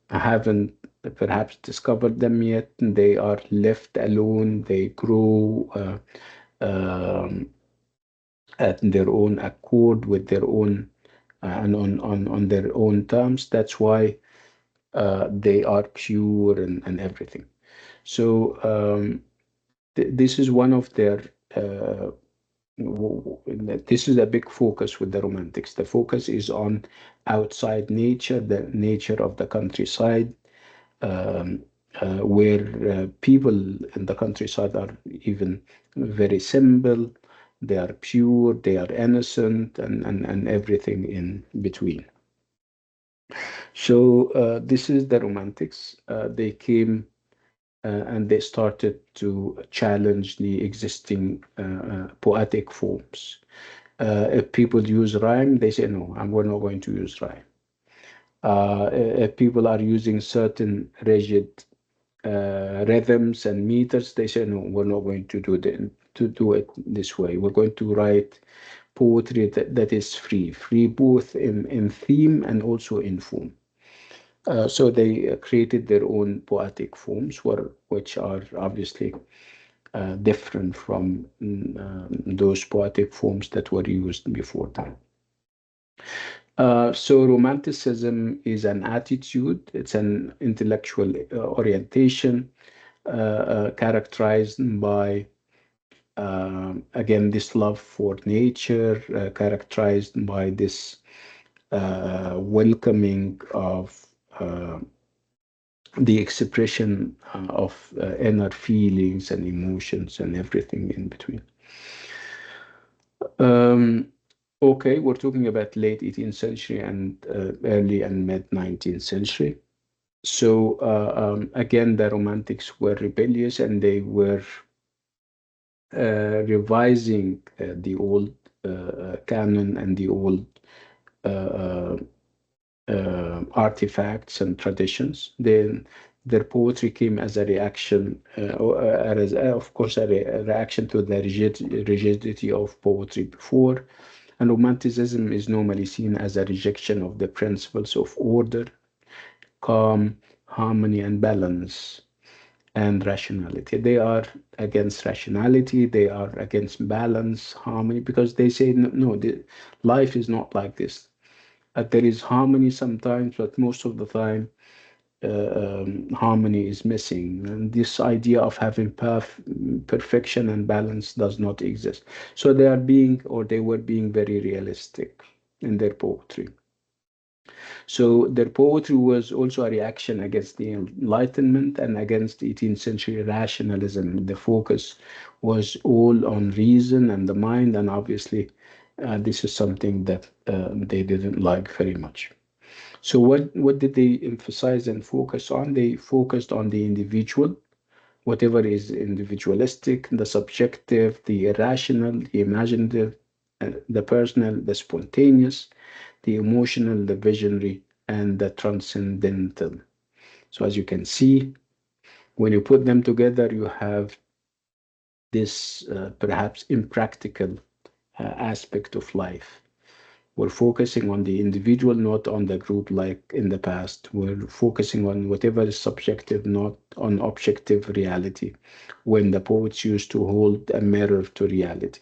haven't perhaps discovered them yet. They are left alone. They grow at their own accord with their own and on their own terms. That's why they are pure and everything. So this is one of their this is a big focus with the Romantics. The focus is on outside nature, the nature of the countryside, um, where people in the countryside are even very simple, they are pure, they are innocent, and everything in between. So this is the Romantics. They came and they started to challenge the existing poetic forms. If people use rhyme, they say, no, we're not going to use rhyme. If people are using certain rigid rhythms and meters, they say, no, we're not going to do it this way. We're going to write poetry that is free both in theme and also in form. So they created their own poetic forms, which are obviously different from those poetic forms that were used before them. So Romanticism is an attitude, it's an intellectual orientation characterized by, again, this love for nature, characterized by this welcoming of the expression of inner feelings and emotions and everything in between. Okay, we're talking about late 18th century and early and mid 19th century. So again, the Romantics were rebellious and they were revising the old canon and the old uh, artifacts and traditions. Then their poetry came as a reaction, of course, a reaction to the rigidity of poetry before. And Romanticism is normally seen as a rejection of the principles of order, calm, harmony, and balance, and rationality. They are against rationality, they are against balance, harmony, because they say, no, no, life is not like this. There is harmony sometimes, but most of the time, harmony is missing. And this idea of having perfection and balance does not exist. So they are being, or they were being very realistic in their poetry. So their poetry was also a reaction against the Enlightenment and against 18th century rationalism. The focus was all on reason and the mind, and obviously, this is something that they didn't like very much. So what did they emphasize and focus on? They focused on the individual, whatever is individualistic, the subjective, the irrational, the imaginative, the personal, the spontaneous, the emotional, the visionary, and the transcendental. So as you can see, when you put them together, you have this perhaps impractical aspect of life. We're focusing on the individual, not on the group like in the past. We're focusing on whatever is subjective, not on objective reality, when the poets used to hold a mirror to reality.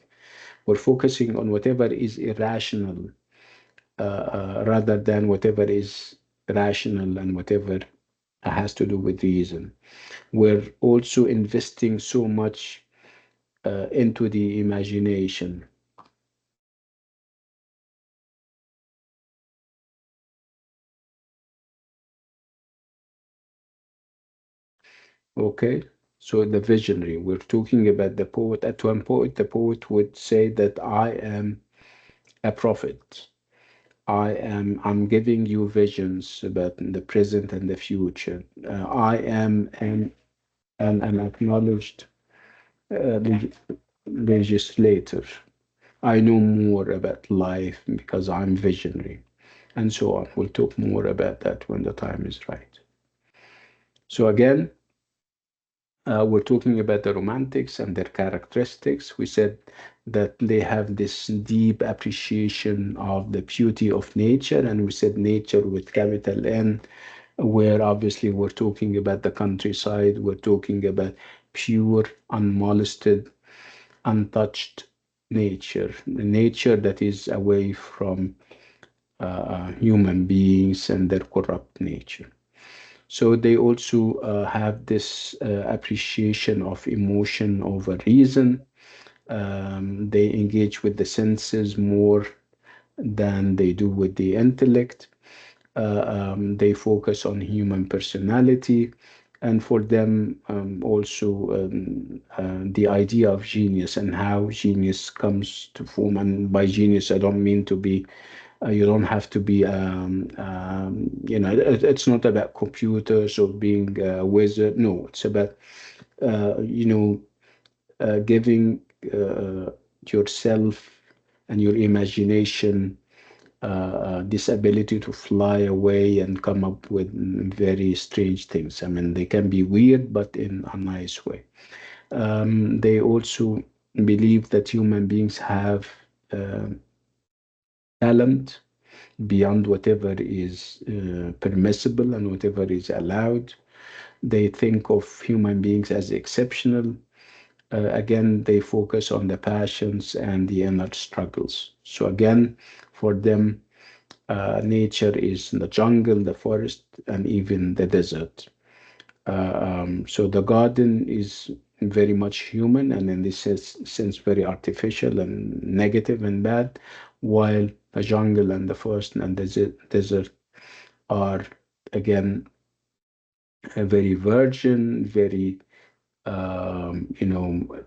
We're focusing on whatever is irrational rather than whatever is rational and whatever has to do with reason. We're also investing so much into the imagination. Okay, so the visionary, we're talking about the poet. At one point, the poet would say that I am a prophet. I'm giving you visions about the present and the future. I am an acknowledged leg legislator. I know more about life because I'm visionary, and so on. We'll talk more about that when the time is right. So again, we're talking about the romantics and their characteristics. We said that they have this deep appreciation of the beauty of nature, and we said nature with capital N, where obviously we're talking about the countryside, we're talking about pure, unmolested, untouched nature, the nature that is away from human beings and their corrupt nature. So they also have this appreciation of emotion over reason. They engage with the senses more than they do with the intellect. They focus on human personality. And for them, also the idea of genius and how genius comes to form. And by genius, I don't mean to be you don't have to be, it's not about computers or being a wizard. No, it's about, giving yourself and your imagination this ability to fly away and come up with very strange things. I mean, they can be weird, but in a nice way. They also believe that human beings have uh, talent beyond whatever is permissible and whatever is allowed. They think of human beings as exceptional. Again, they focus on the passions and the inner struggles. So, again, for them, nature is the jungle, the forest, and even the desert. So, the garden is very much human and, in this sense, very artificial and negative and bad, while the jungle and the forest and the desert are again very virgin, very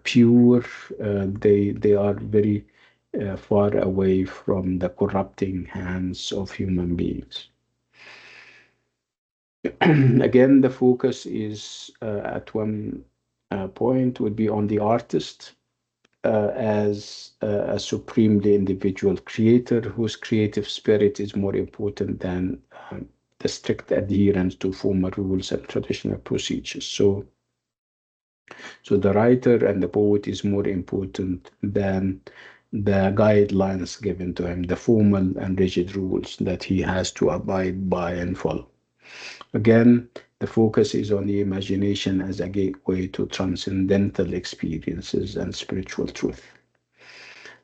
pure. They are very far away from the corrupting hands of human beings. Again, the focus is at one point would be on the artist. as a supremely individual creator whose creative spirit is more important than the strict adherence to formal rules and traditional procedures. So the writer and the poet is more important than the guidelines given to him, the formal and rigid rules that he has to abide by and follow. Again, the focus is on the imagination as a gateway to transcendental experiences and spiritual truth.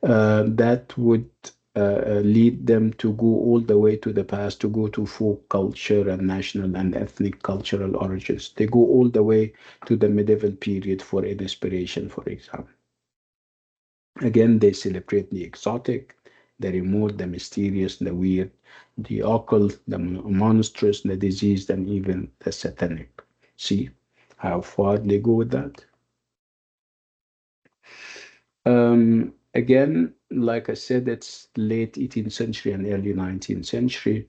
That would lead them to go all the way to the past, to go to folk culture and national and ethnic cultural origins. They go all the way to the medieval period for inspiration, for example. Again, they celebrate the exotic, the remote, the mysterious, the weird, the occult, the monstrous, the diseased, and even the satanic. See how far they go with that? Again, like I said, it's late 18th century and early 19th century.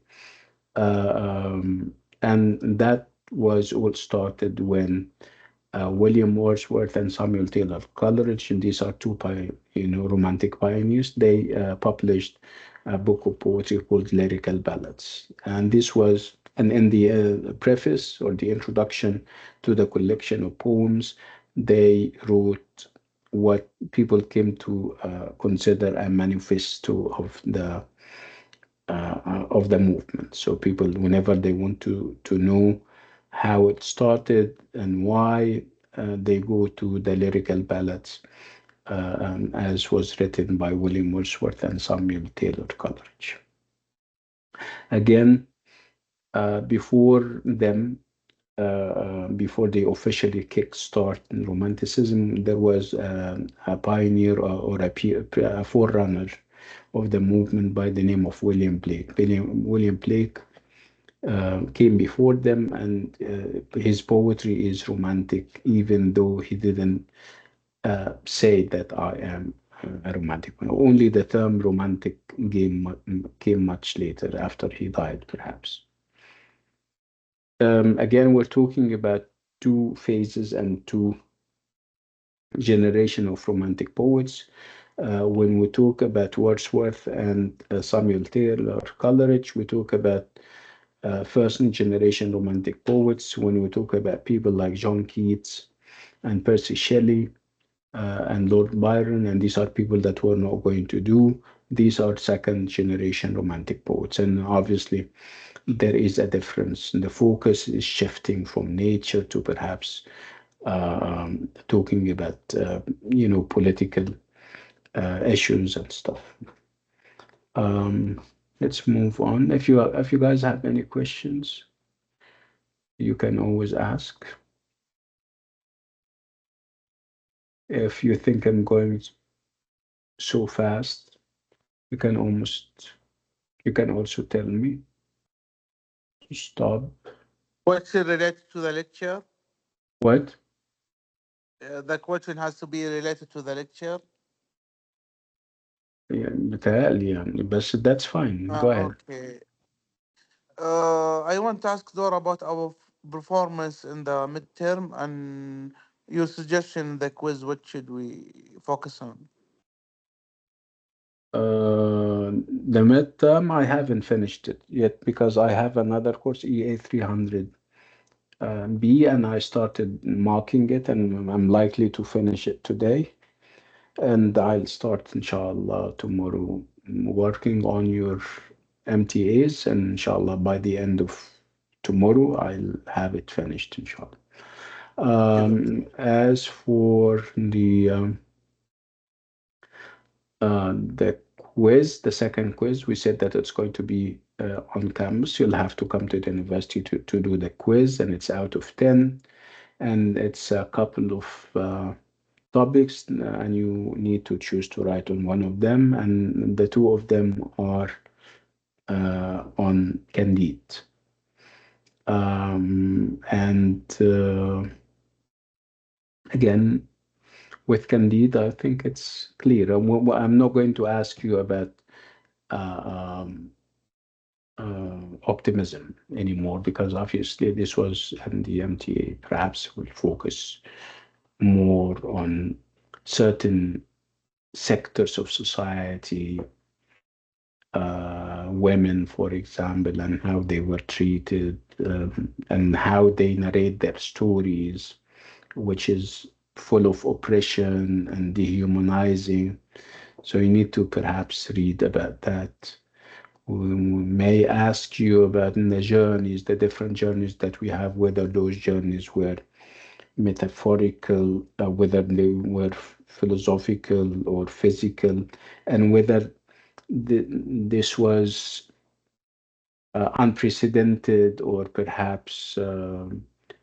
And that was all started when William Wordsworth and Samuel Taylor Coleridge, and these are two romantic pioneers. They published a book of poetry called Lyrical Ballads, and this was, and in the preface or the introduction to the collection of poems, they wrote what people came to consider a manifesto of the movement. So people, whenever they want to know how it started and why, they go to the lyrical ballads, as was written by William Wordsworth and Samuel Taylor Coleridge. Again, before them, before they officially kickstart Romanticism, there was a pioneer or a forerunner of the movement by the name of William Blake. William Blake came before them, and his poetry is romantic, even though he didn't say that I am a romantic. Only the term romantic came much later, after he died, perhaps. Again, we're talking about two phases and two generation of romantic poets. When we talk about Wordsworth and Samuel Taylor Coleridge, we talk about first generation romantic poets. When we talk about people like John Keats and Percy Shelley and Lord Byron, and these are people that we're not going to do. These are second generation romantic poets, and obviously there is a difference. The focus is shifting from nature to perhaps talking about political issues and stuff. Let's move on. If you guys have any questions, you can always ask. If you think I'm going so fast, you can also tell me to stop. What's related to the lecture? What? The question has to be related to the lecture. Yeah, بتهيألي يعني, but that's fine. Go ahead. Okay. I want to ask Dora about our performance in the midterm and your suggestion in the quiz. What should we focus on? The midterm, I haven't finished it yet because I have another course, EA 300 B, and I started marking it, and I'm likely to finish it today. And I'll start, inshallah, tomorrow working on your MTAs, and inshallah by the end of tomorrow I'll have it finished, inshallah. As for the quiz, the second quiz, we said that it's going to be on campus. You'll have to come to the university to do the quiz, and it's out of 10, and it's a couple of topics, and you need to choose to write on one of them, and the two of them are on Candide. Again, with Candide, I think it's clear. I'm not going to ask you about optimism anymore, because obviously this was in the MTA. Perhaps we'll focus more on certain sectors of society, women, for example, and how they were treated, and how they narrate their stories, which is full of oppression and dehumanizing. So you need to perhaps read about that. We may ask you about the journeys, the different journeys that we have, whether those journeys were metaphorical, whether they were philosophical or physical, and whether this was unprecedented, or perhaps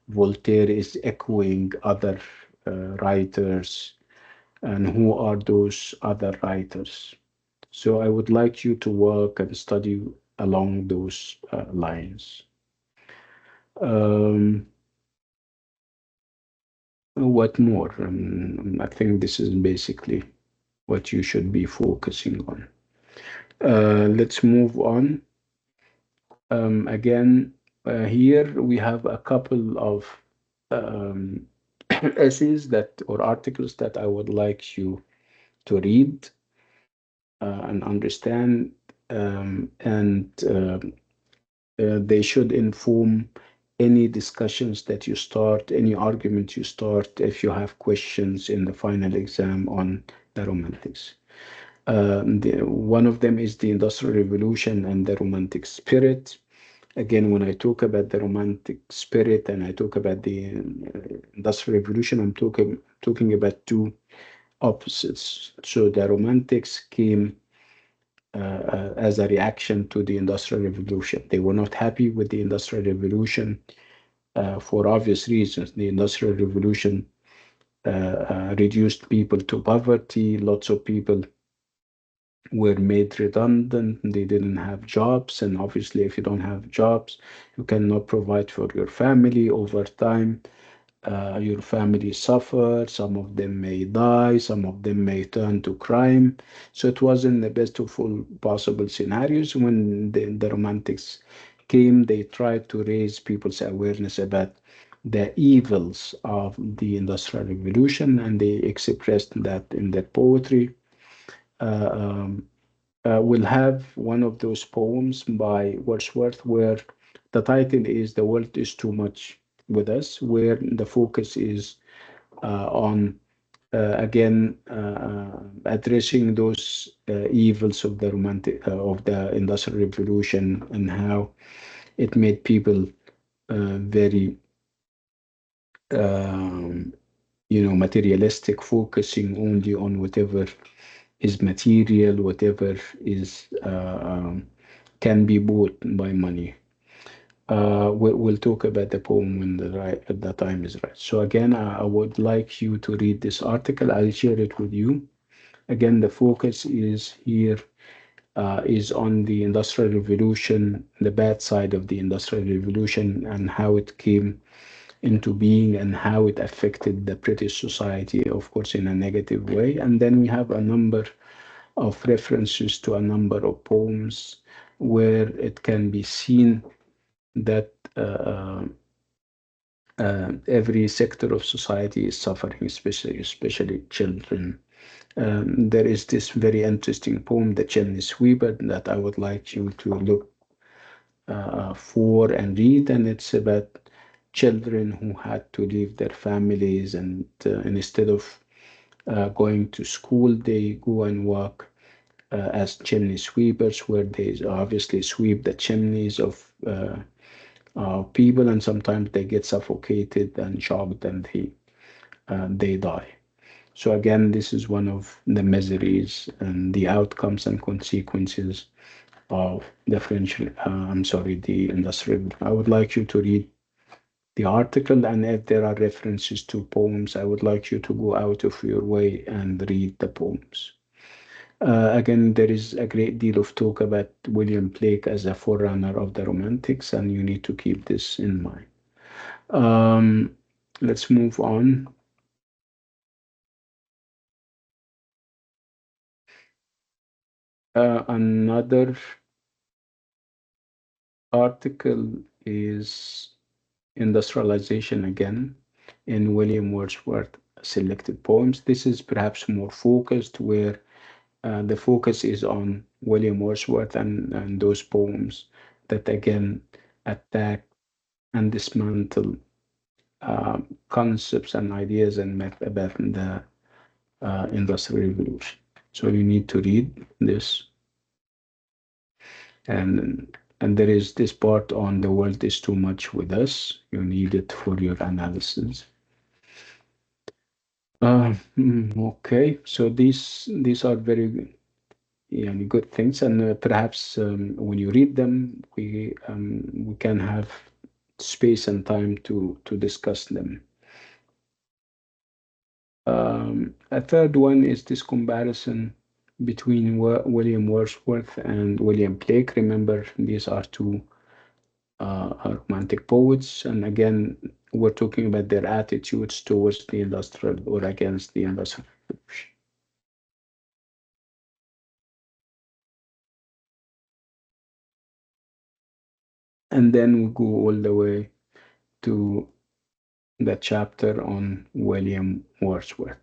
Voltaire is echoing other writers, and who are those other writers. So I would like you to work and study along those lines. Um, what more? I think this is basically what you should be focusing on. Let's move on. Again, here we have a couple of um, essays that or articles that I would like you to read and understand, and they should inform any discussions that you start, any argument you start, if you have questions in the final exam on the Romantics. One of them is the Industrial Revolution and the Romantic spirit. Again, when I talk about the Romantic spirit and I talk about the Industrial Revolution, I'm talking about two opposites. So the Romantics came as a reaction to the Industrial Revolution. They were not happy with the Industrial Revolution for obvious reasons. The Industrial Revolution reduced people to poverty. Lots of people were made redundant. They didn't have jobs. And obviously, if you don't have jobs, you cannot provide for your family over time. Your family suffer, some of them may die, some of them may turn to crime. So it wasn't the best of all possible scenarios. When the Romantics came, they tried to raise people's awareness about the evils of the Industrial Revolution, and they expressed that in their poetry. Uh, um, we'll have one of those poems by Wordsworth where the title is "The World is Too Much with Us," where the focus is on again addressing those evils of the romantic of the Industrial Revolution, and how it made people very um, materialistic, focusing only on whatever is material, whatever is can be bought by money. We'll talk about the poem when the time is right. So again, I would like you to read this article. I'll share it with you. Again, the focus is here is on the Industrial Revolution, the bad side of the Industrial Revolution, and how it came into being and how it affected the British society, of course, in a negative way. And then we have a number of references to a number of poems where it can be seen that every sector of society is suffering, especially children. There is this very interesting poem, The Chimney Sweeper, that I would like you to look for and read, and it's about children who had to leave their families, and instead of going to school, they go and work as chimney sweepers, where they obviously sweep the chimneys of people, and sometimes they get suffocated and shocked, and they die. So again, this is one of the miseries and the outcomes and consequences of the the industrial. I would like you to read the article, and if there are references to poems, I would like you to go out of your way and read the poems. Again, there is a great deal of talk about William Blake as a forerunner of the Romantics, and you need to keep this in mind. Um, let's move on. Another article is Industrialization again in William Wordsworth. selected poems. This is perhaps more focused, where the focus is on William Wordsworth and those poems that again attack and dismantle concepts and ideas and myth about the Industrial Revolution. So you need to read this, and there is this part on the world is too much with us. You need it for your analysis. Okay, so these are very good things, and perhaps when you read them, we can have space and time to discuss them. A third one is this comparison between William Wordsworth and William Blake. Remember, these are two Romantic poets, and again, we're talking about their attitudes towards the industrial or against the industrial revolution. And then we go all the way to the chapter on William Wordsworth.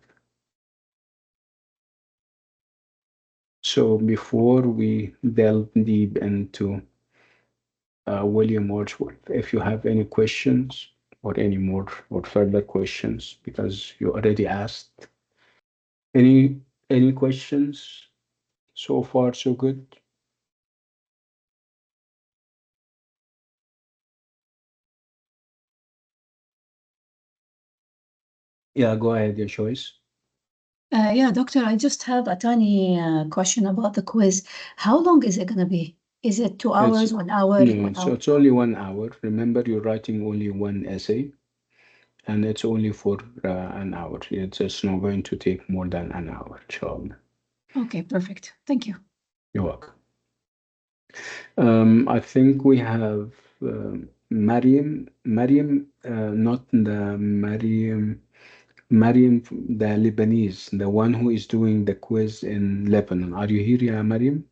So before we delve deep into William Wordsworth, if you have any questions or any more or further questions, because you already asked, any questions? So far, so good. Yeah, go ahead, your choice. Yeah, doctor, I just have a tiny question about the quiz. How long is it going to be? Is it 2 hours, It's 1 hour, no, 1 so hour? it's only 1 hour. Remember, you're writing only one essay, and it's only for an hour. It's just not going to take more than an hour, inshallah. Okay, perfect. Thank you. You're welcome. I think we have Mariam, not the Mariam, the Lebanese, the one who is doing the quiz in Lebanon. Are you here, yeah, Mariam?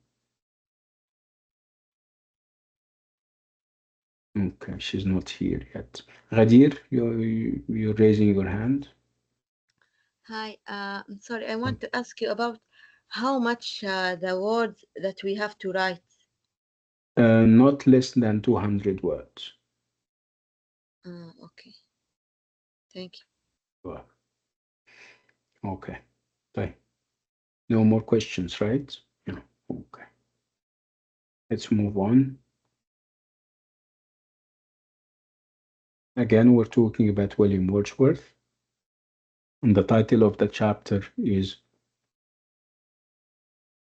Okay, she's not here yet. Ghadir, you're raising your hand. Hi, I'm sorry, I want to ask you about how much the words that we have to write. Not less than 200 words. Okay. Thank you. Well, okay. Bye. No more questions, right? Yeah. Okay. Let's move on. Again, we're talking about William Wordsworth. And the title of the chapter is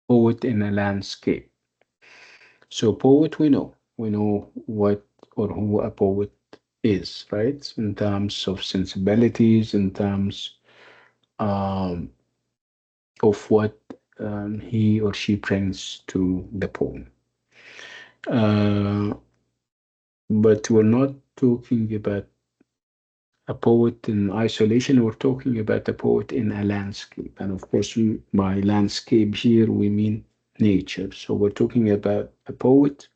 Poet in a Landscape. So poet, we know what or who a poet is, right? In terms of sensibilities, in terms of what he or she brings to the poem. But we're not talking about a poet in isolation. We're talking about a poet in a landscape. And of course, by landscape here, we mean nature. So we're talking about a poet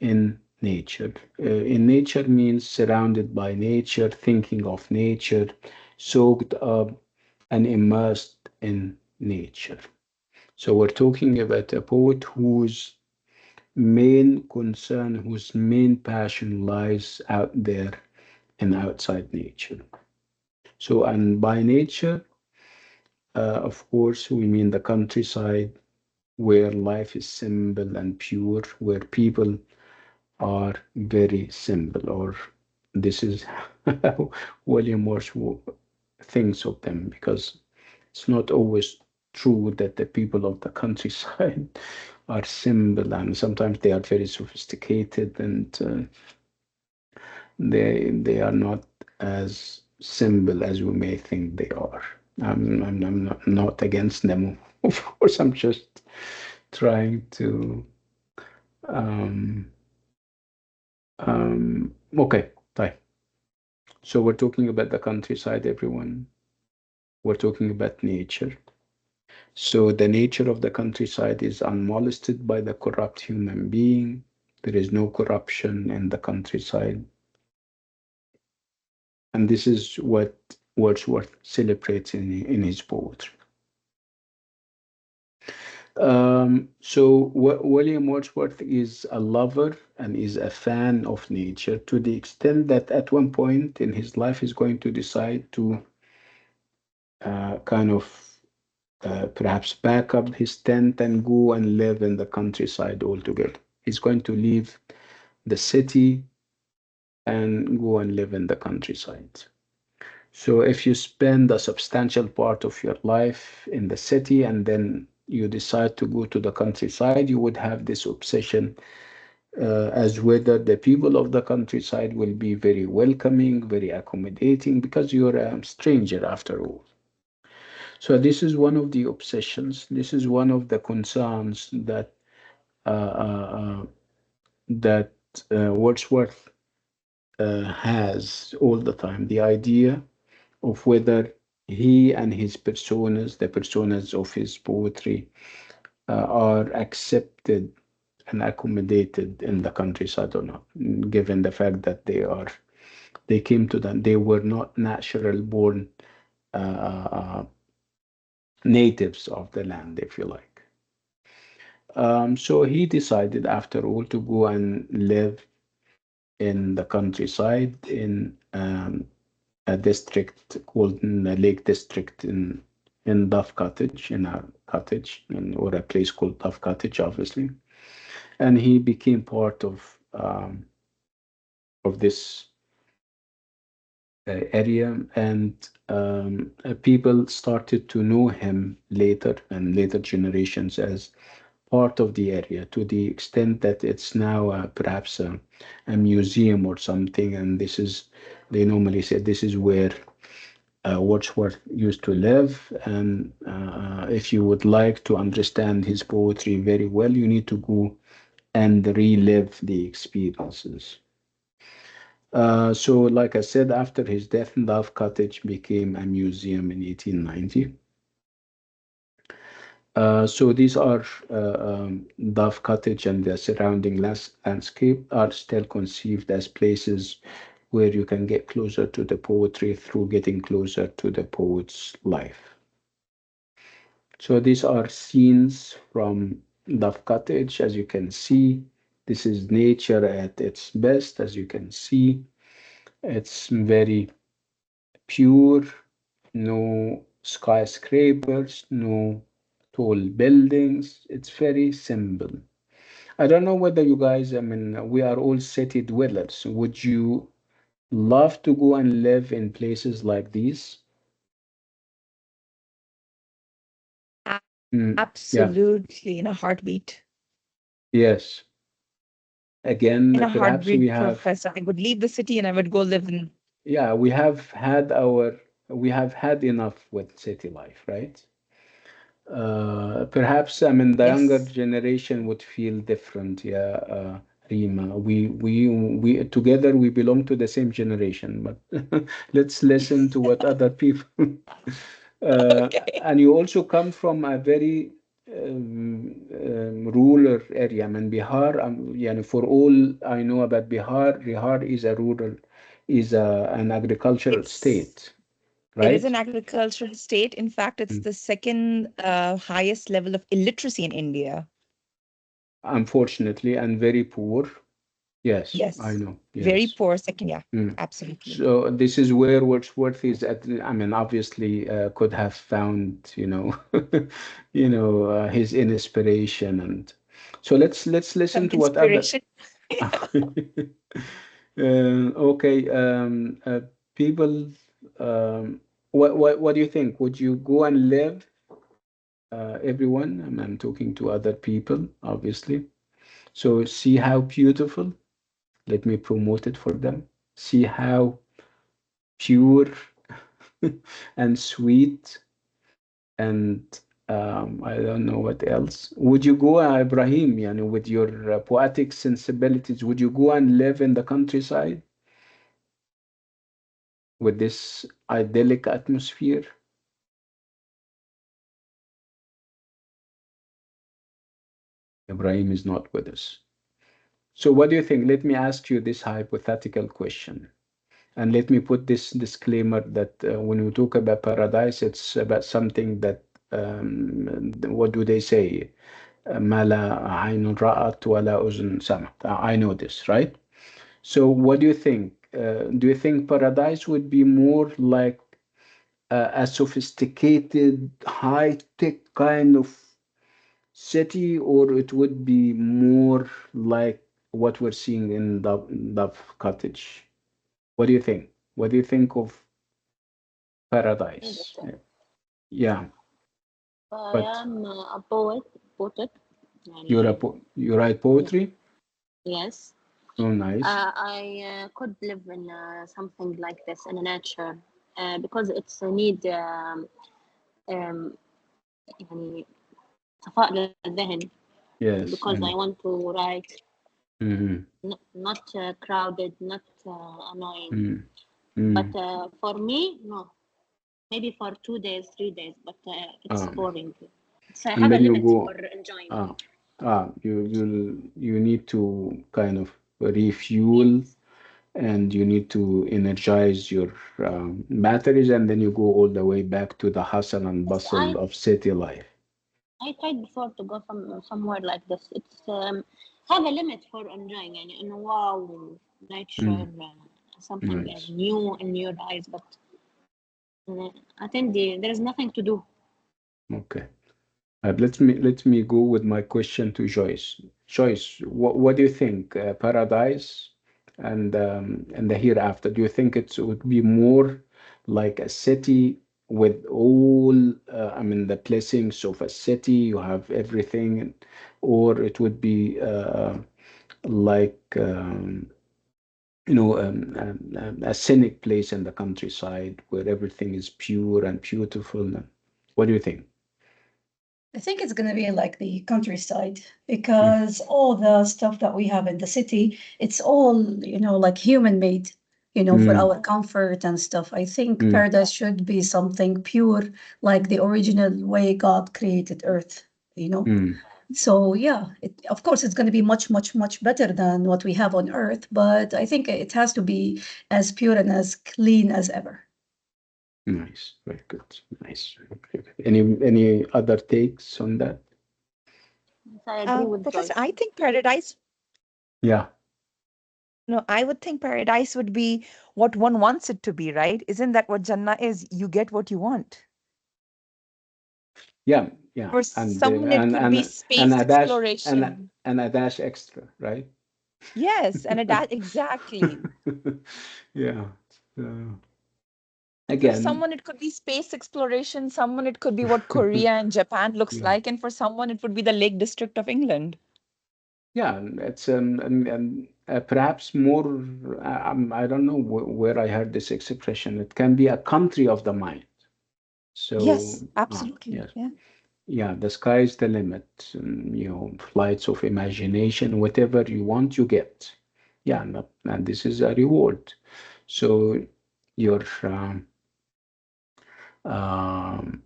in nature. In nature means surrounded by nature, thinking of nature, soaked up and immersed in nature. So we're talking about a poet whose main concern, whose main passion lies out there and outside nature. So, and by nature, of course, we mean the countryside where life is simple and pure, where people are very simple, or this is how William Wordsworth thinks of them, because it's not always true that the people of the countryside are simple, and sometimes they are very sophisticated, and they are not as simple as we may think they are. I'm not against them, of course. I'm just trying to um, okay, bye. So we're talking about the countryside, everyone. We're talking about nature. So the nature of the countryside is unmolested by the corrupt human being. There is no corruption in the countryside. And this is what Wordsworth celebrates in his poetry. So William Wordsworth is a lover and is a fan of nature to the extent that at one point in his life he's going to decide to kind of perhaps pack up his tent and go and live in the countryside altogether. He's going to leave the city and go and live in the countryside. So if you spend a substantial part of your life in the city and then you decide to go to the countryside, you would have this obsession as whether the people of the countryside will be very welcoming, very accommodating, because you're a stranger after all. So this is one of the obsessions. This is one of the concerns that uh, uh, uh, that Wordsworth has all the time. The idea of whether he and his personas, the personas of his poetry, are accepted and accommodated in the countryside or not, given the fact that they came to them, they were not natural born uh, natives of the land, if you like. So he decided, after all, to go and live in the countryside in a district called the Lake District in Duff Cottage, in a cottage, or a place called Duff Cottage, obviously. And he became part of this area, and people started to know him later and later generations as part of the area, to the extent that it's now perhaps a museum or something. And this is, they normally say, this is where Wordsworth used to live. And if you would like to understand his poetry very well, you need to go and relive the experiences. So, like I said, after his death, Dove Cottage became a museum in 1890. So these are Dove Cottage and the surrounding landscape are still conceived as places where you can get closer to the poetry through getting closer to the poet's life. So these are scenes from Dove Cottage. As you can see, this is nature at its best. As you can see, it's very pure, no skyscrapers, no tall buildings. It's very simple. I don't know whether you guys, I mean, we are all city dwellers. Would you love to go and live in places like these? Yeah, Absolutely, in a heartbeat. yes. In Again, a perhaps we heartbeat, have, Professor. I would leave the city and I would go live in. yeah, we have had enough with city life, right? Perhaps, I mean, the younger Yes. generation would feel different. Yeah, Rima. We together we belong to the same generation, but let's listen to what other people. Okay. And you also come from a very rural area. I mean, Bihar. Yeah, for all I know about Bihar, Bihar is a rural, is an agricultural It's state, it is an right? agricultural state. In fact, it's Mm. the second highest level of illiteracy in India. Unfortunately, and very poor. Yes, I Yes. know. Very Yes. poor second. Yeah, Mm. absolutely. So this is where Wordsworth is at. I mean, obviously, could have found, his inspiration. And so let's listen Some to what other. inspiration. Okay, people. What do you think? Would you go and live? Everyone. I'm talking to other people, obviously. So see how beautiful. Let me promote it for them. See how pure and sweet, and I don't know what else. Would you go, Ibrahim, with your poetic sensibilities, would you go and live in the countryside with this idyllic atmosphere? Ibrahim is not with us. So what do you think? Let me ask you this hypothetical question. And let me put this disclaimer that when we talk about paradise, it's about something that, what do they say? ما لا عين رأت ولا أذن سمعت. I know this, right? So what do you think? Do you think paradise would be more like a sophisticated, high-tech kind of city, or it would be more like what we're seeing in Dove Cottage? What do you think? What do you think of paradise? Yeah, I but am a poet. you're يعني, you write poetry? yes. Oh, nice. I could live in something like this in nature because it's a need um, يعني صفاء للذهن Yes. because I want to write Mhm, not crowded, not annoying. mm, But mm. for me, no. Maybe for 2 days, 3 days, but it's Um, boring. So I and have a then you limit go, for enjoying. ah, you need to kind of refuel, Yes, and you need to energize your batteries, and then you go all the way back to the hustle and yes. bustle of city life. I tried before to go somewhere like this. It's have a limit for enjoying, and wow, nature, Mm, something nice. new in your eyes. But I think there is nothing to do. Okay. Let me go with my question to Joyce. Joyce, what do you think? Paradise and the hereafter. Do you think it would be more like a city with all, I mean, the blessings of a city? You have everything, or it would be like a scenic place in the countryside where everything is pure and beautiful. What do you think? I think it's going to be like the countryside Mm, because all the stuff that we have in the city, it's all, like human made, for mm, our comfort and stuff. I think mm, paradise should be something pure, like the original way God created Earth, you know. mm. So yeah, of course it's going to be much, much, much better than what we have on Earth, but I think it has to be as pure and as clean as ever. Nice, very good. Nice. Okay. Any other takes on that? Yes, I agree with Professor, Joyce. I think paradise, Yeah, no, I would think paradise would be what one wants it to be, right? Isn't that what Jannah is? You get what you want. yeah, yeah. For And someone, it could be and space a dash exploration. and a dash extra, right? Yes, and that exactly. Yeah. So, And for again, someone, it could be space exploration. Someone, it could be what Korea and Japan looks yeah, like. And for someone, it would be the Lake District of England. yeah. It's perhaps more. I don't know where I heard this expression. It can be a country of the mind. So, Yes, absolutely. yes. Yeah. Yeah, the sky's the limit. Flights of imagination, whatever you want, you get. Yeah, and this is a reward. So you're um,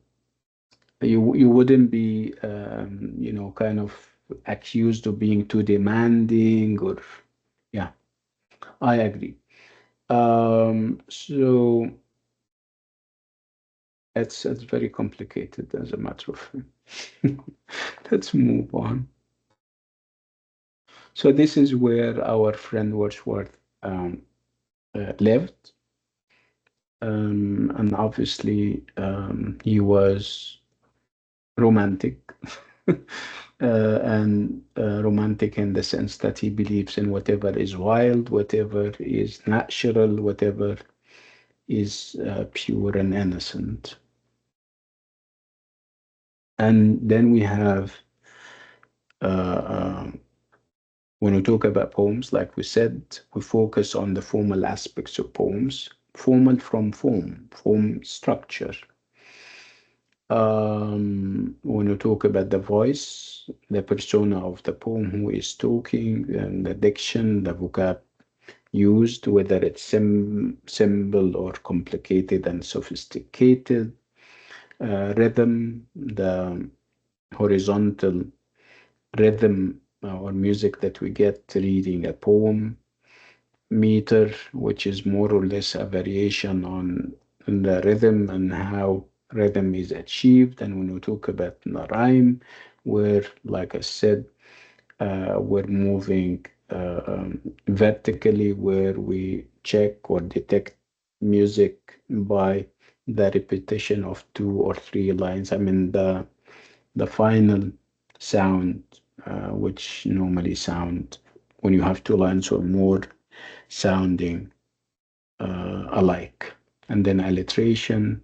you wouldn't be kind of accused of being too demanding, or yeah, I agree. So it's very complicated as a matter of fact. Let's move on. So this is where our friend Wordsworth lived, and obviously he was romantic, and romantic in the sense that he believes in whatever is wild, whatever is natural, whatever is pure and innocent. And then we have uh, when we talk about poems, like we said, we focus on the formal aspects of poems, formal from form structure. When we talk about the voice, the persona of the poem who is talking, and the diction, the vocab used, whether it's simple or complicated and sophisticated, rhythm, the horizontal rhythm or music that we get reading a poem, meter, which is more or less a variation on the rhythm and how rhythm is achieved. And when we talk about the rhyme, where, like I said, we're moving vertically, where we check or detect music by the repetition of 2 or 3 lines. I mean, the final sound, which normally sound when you have 2 lines or more sounding alike. And then alliteration,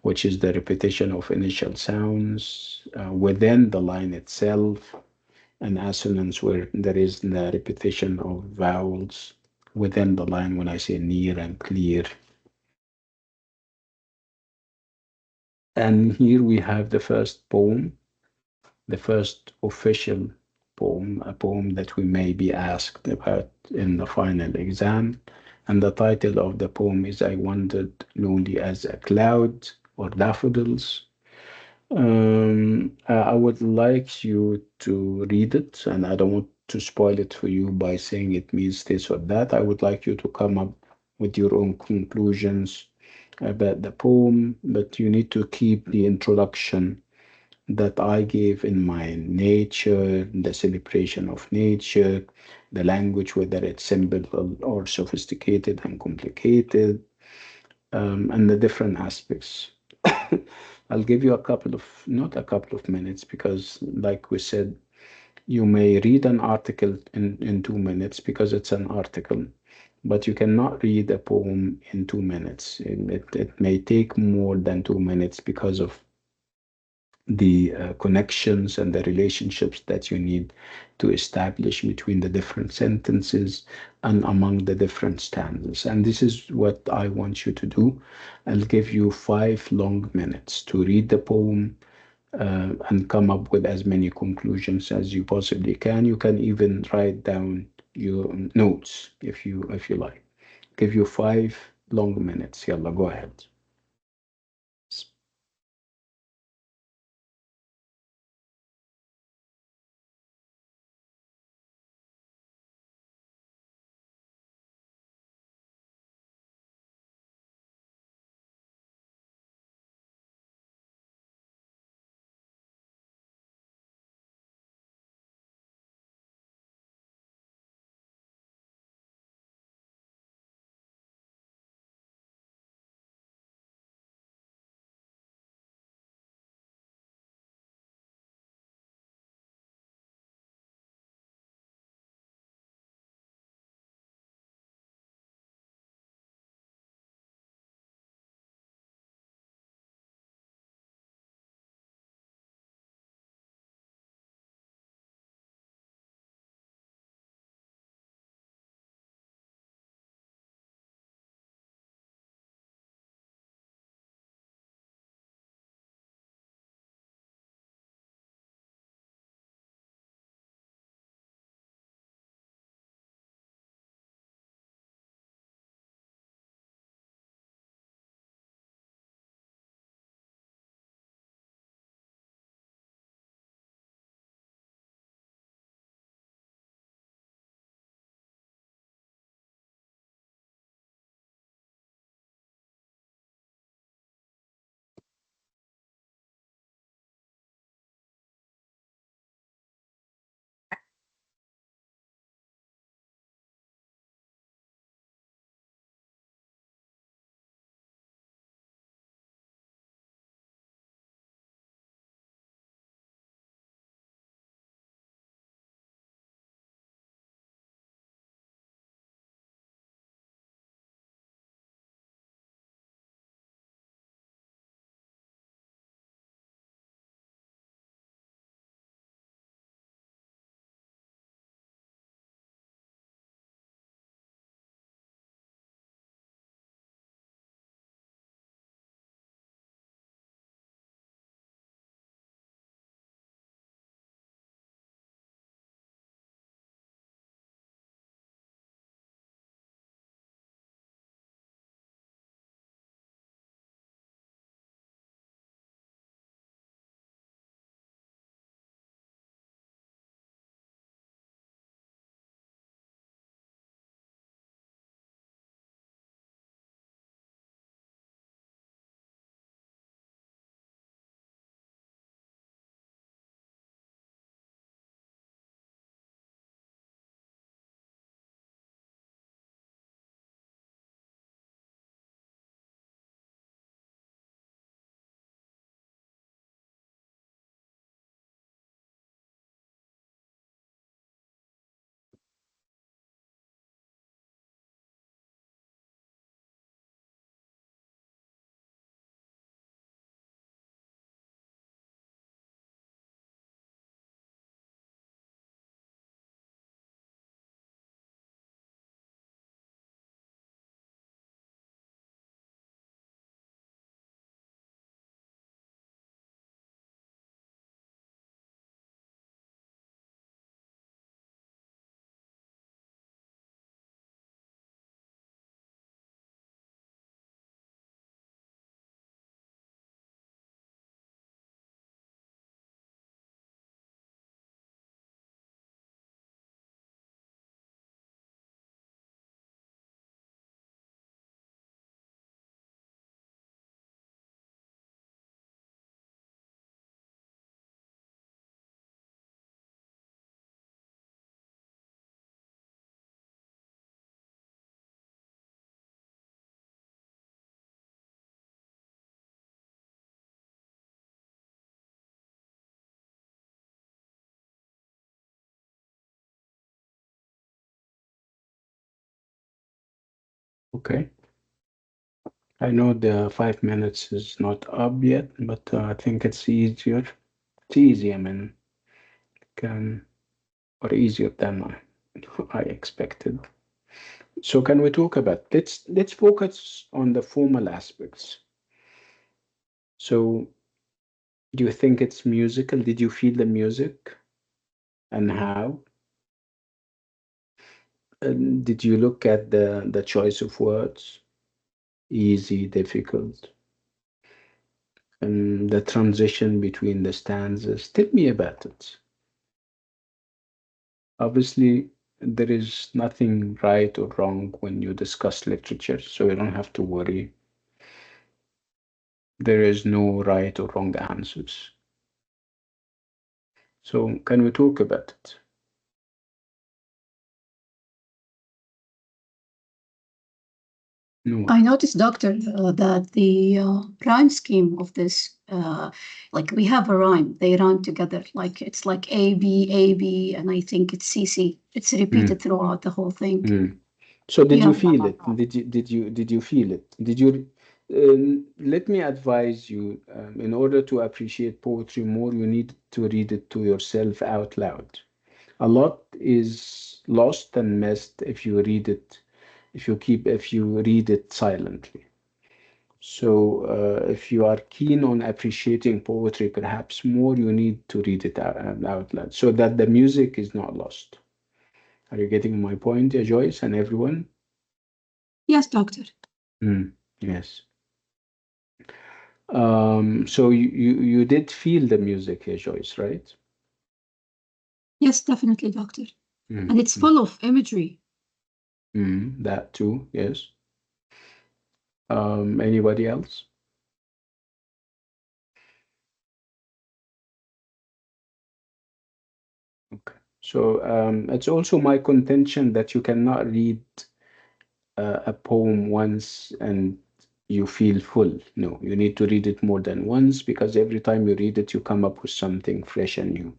which is the repetition of initial sounds within the line itself, and assonance, where there is the repetition of vowels within the line when I say near and clear. And here we have the first poem, the first official poem, a poem that we may be asked about in the final exam. And the title of the poem is I Wandered Lonely as a Cloud, or Daffodils. I would like you to read it, and I don't want to spoil it for you by saying it means this or that. I would like you to come up with your own conclusions about the poem, but you need to keep the introduction that I gave in mind: nature, the celebration of nature, the language, whether it's simple or sophisticated and complicated, and the different aspects. I'll give you a couple of, not a couple of minutes, because, like we said, you may read an article in 2 minutes because it's an article, but you cannot read a poem in 2 minutes. It may take more than 2 minutes because of the connections and the relationships that you need to establish between the different sentences and among the different stanzas. And this is what I want you to do. I'll give you 5 long minutes to read the poem and come up with as many conclusions as you possibly can. You can even write down your notes if you like. Give you 5 long minutes. Yalla, go ahead. Okay. I know the 5 minutes is not up yet, but I think it's easier. It's easy, I mean, can or easier than I expected. So can we talk about let's focus on the formal aspects. So do you think it's musical? Did you feel the music and how? And did you look at the choice of words? Easy, difficult, and the transition between the stanzas. Tell me about it. Obviously, there is nothing right or wrong when you discuss literature, so you don't have to worry. There is no right or wrong answers. So, can we talk about it? No. I noticed, Doctor, that the rhyme scheme of this, like we have a rhyme, they rhyme together, like it's like A, B, and I think it's CC. It's repeated throughout the whole thing. Mm. So did Yeah. you feel it? Did you feel it? Did you let me advise you, in order to appreciate poetry more, you need to read it to yourself out loud. A lot is lost and missed if you read it, if you read it silently. So, if you are keen on appreciating poetry, perhaps more, you need to read it out loud so that the music is not lost. Are you getting my point, Joyce, and everyone? Yes, Doctor. Yes. So you did feel the music here, Joyce, right? Yes, definitely, Doctor. Mm, And it's full of imagery. that too, yes. Anybody else? Okay. So it's also my contention that you cannot read a poem once and you feel full. No, you need to read it more than once because every time you read it, you come up with something fresh and new.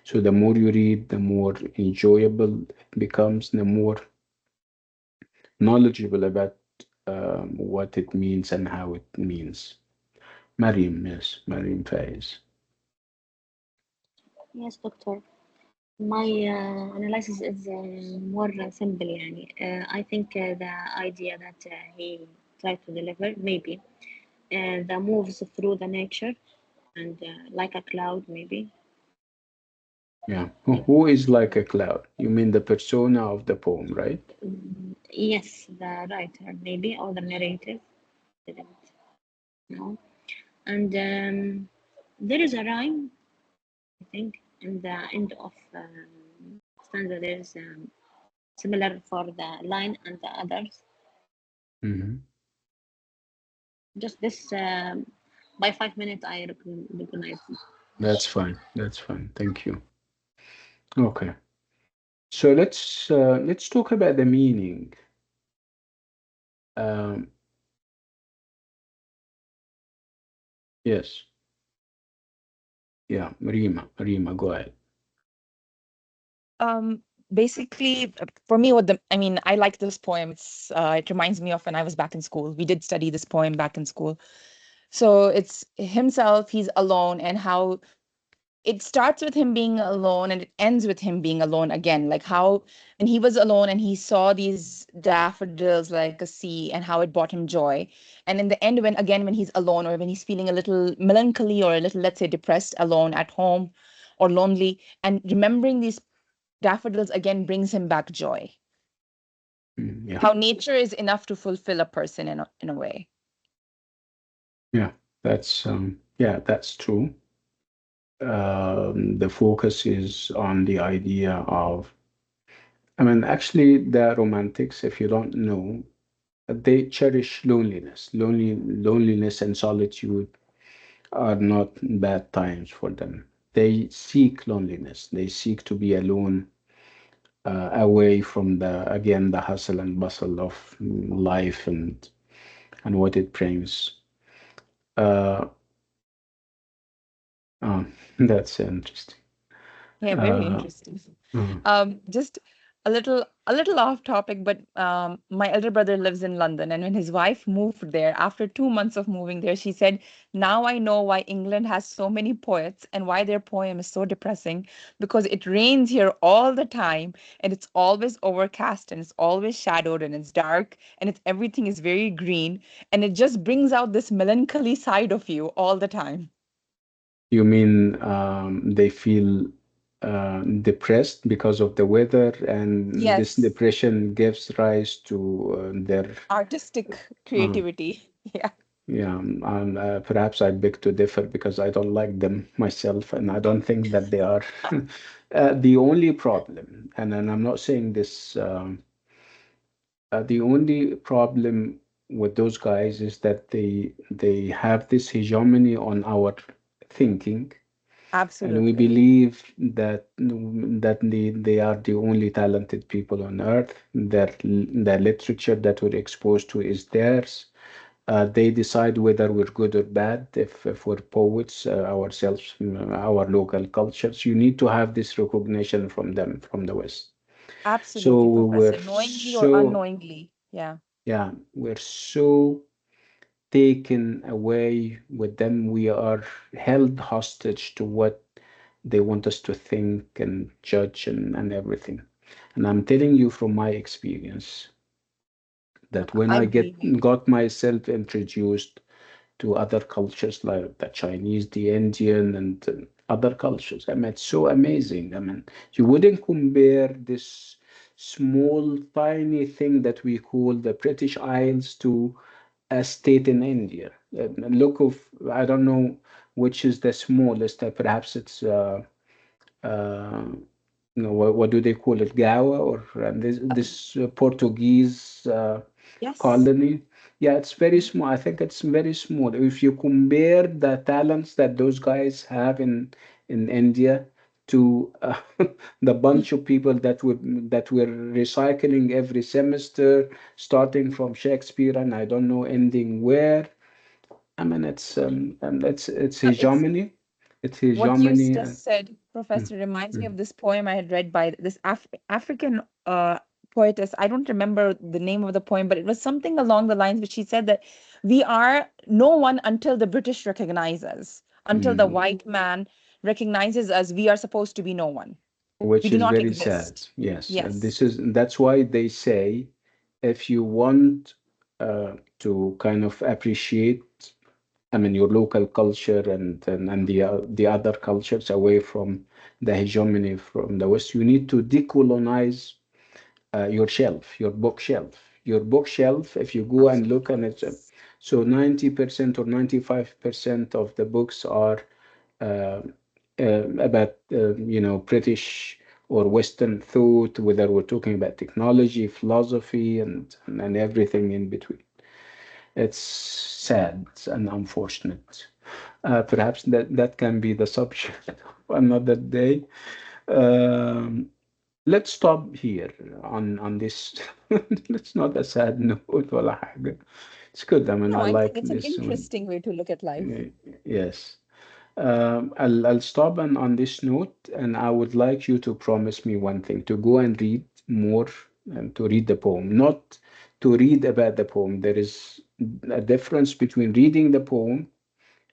So the more you read, the more enjoyable it becomes, the more knowledgeable about what it means and how it means. Mariam, yes, Mariam Faiz. Yes, doctor. My analysis is more simple. يعني. I think the idea that he tried to deliver, maybe the moves through the nature and like a cloud, maybe. Yeah. Who is like a cloud? You mean the persona of the poem, right? Yes, the writer, maybe, or the narrative. Didn't know. And there is a rhyme, I think, in the end of stanza. There is similar for the line and the others. Hmm. Just this, by 5 minutes, I recognize it. That's fine. That's fine. Thank you. Okay. So let's talk about the meaning. Um, yes. Yeah. Rima, go ahead. Basically, for me, I mean, I like this poem. It reminds me of when I was back in school. We did study this poem back in school. So it's himself, he's alone, and how it starts with him being alone and it ends with him being alone again. Like how when he was alone and he saw these daffodils like a sea and how it brought him joy. And in the end, when he's alone or when he's feeling a little melancholy or a little, let's say, depressed, alone at home or lonely, and remembering these daffodils again brings him back joy. Yeah. How nature is enough to fulfill a person in a way. Yeah. That's true. The focus is on the idea of, I mean, actually, the romantics, if you don't know, they cherish loneliness. Loneliness and solitude are not bad times for them. They seek loneliness. They seek to be alone, away from the hustle and bustle of life and what it brings. Uh, that's interesting. Yeah, very Uh, interesting. mm, Just a little off topic, but my elder brother lives in London, and when his wife moved there, after 2 months of moving there, she said, "Now I know why England has so many poets and why their poem is so depressing, because it rains here all the time, and it's always overcast, and it's always shadowed, and it's dark, and everything is very green, and it just brings out this melancholy side of you all the time." You mean they feel depressed because of the weather, and this Yes, depression gives rise to their artistic uh, creativity. Yeah, yeah, perhaps I beg to differ because I don't like them myself, and I don't think that they are the only problem. And I'm not saying this. The only problem with those guys is that they have this hegemony on our thinking, and we absolutely. believe that they are the only talented people on earth. Their literature that we're exposed to is theirs. They decide whether we're good or bad. If we're poets ourselves, our local cultures, you need to have this recognition from them, from the West. So Absolutely, we're Professor. Knowingly or so unknowingly. Yeah, yeah, we're so taken away with them. We are held hostage to what they want us to think and judge and everything. And I'm telling you from my experience that when I I believe you. got myself introduced to other cultures like the Chinese, the Indian, and other cultures, I mean, it's so amazing. I mean, you wouldn't compare this small, tiny thing that we call the British Isles to a state in India. Look of, I don't know which is the smallest. Perhaps it's uh, what do they call it, Goa, or this Portuguese Yes. colony. Yeah, it's very small. I think it's very small. If you compare the talents that those guys have in India to the bunch of people that we're recycling every semester, starting from Shakespeare and I don't know ending where. I mean, it's No, it's hegemony. It's what you hegemony. just said, Mm, Professor, reminds me mm. of this poem I had read by this African poetess. I don't remember the name of the poem, but it was something along the lines which she said that we are no one until the British recognize us, until the Mm. white man recognizes us, we are supposed to be no one. We Which do is not very sad. exist. Yes, and Yes, that's why they say if you want to kind of appreciate, I mean, your local culture and the other cultures away from the hegemony from the West, you need to decolonize your shelf, your bookshelf. Your bookshelf, if you go and look absolutely. at it, so 90% or 95% of the books are uh, about British or Western thought, whether we're talking about technology, philosophy, and everything in between. It's sad and unfortunate. Perhaps that can be the subject of another day. Um, let's stop here on this. It's not a sad note ولا حاجة. It's good. I mean, No, I I think like it's an this one. interesting way to look at life. Yes. I'll stop on this note, and I would like you to promise me one thing, to go and read more and to read the poem, not to read about the poem. There is a difference between reading the poem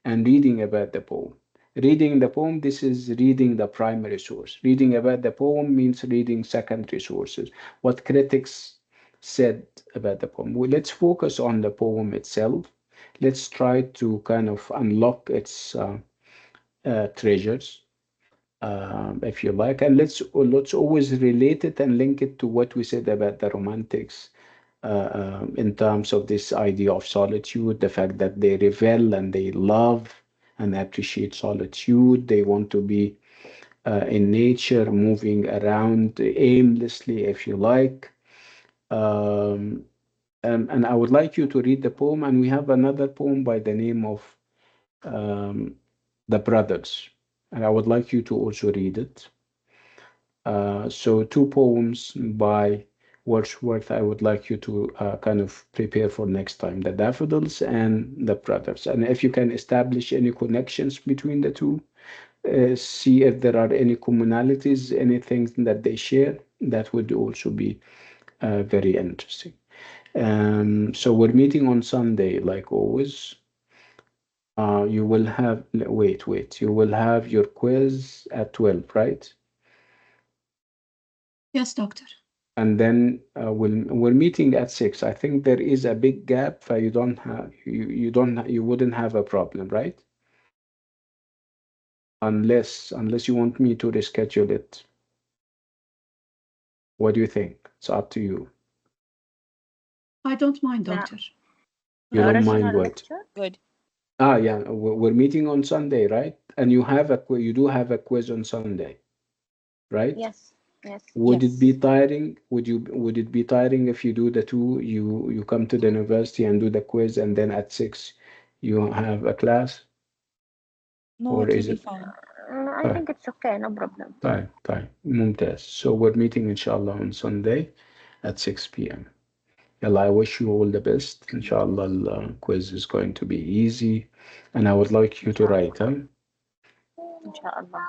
and reading about the poem. Reading the poem, this is reading the primary source. Reading about the poem means reading secondary sources, what critics said about the poem. Well, let's focus on the poem itself. Let's try to kind of unlock its treasures, if you like, and let's always relate it and link it to what we said about the Romantics in terms of this idea of solitude, the fact that they revel and they love and appreciate solitude. They want to be in nature, moving around aimlessly, if you like. Um, and I would like you to read the poem, and we have another poem by the name of um, The Brothers, and I would like you to also read it. So two poems by Wordsworth, I would like you to kind of prepare for next time, The Daffodils and The Brothers. And if you can establish any connections between the two, see if there are any commonalities, anything that they share. that would also be very interesting. So we're meeting on Sunday, like always. You will have, wait, you will have your quiz at 12, right? Yes, doctor. And then we're meeting at 6. I think there is a big gap, so you wouldn't have a problem, right? Unless you want me to reschedule it. What do you think? It's up to you. I don't mind, The, doctor. You the don't mind original what? lecture? Good. Yeah, we're meeting on Sunday, right? And you do have a quiz on Sunday, right? Yes, yes. Would it be Yes. tiring? Would it be tiring if you do the two? You come to the university and do the quiz, and then at 6 you have a class, No, or it will is be it? fine. I think it's okay, no problem. طيب ممتاز. So we're meeting inshallah on Sunday at 6 p.m. Yalla, I wish you all the best. Inshallah, the quiz is going to be easy, and I would like you to write, huh? إن شاء الله.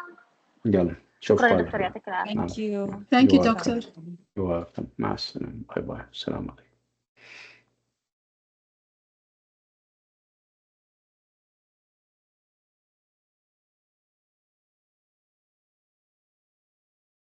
يلا شكرا يا شكرا دكتور، يعطيك العافية. Thank you. Thank you, You're doctor. welcome. You're welcome. مع السلامة. باي باي. السلام عليكم.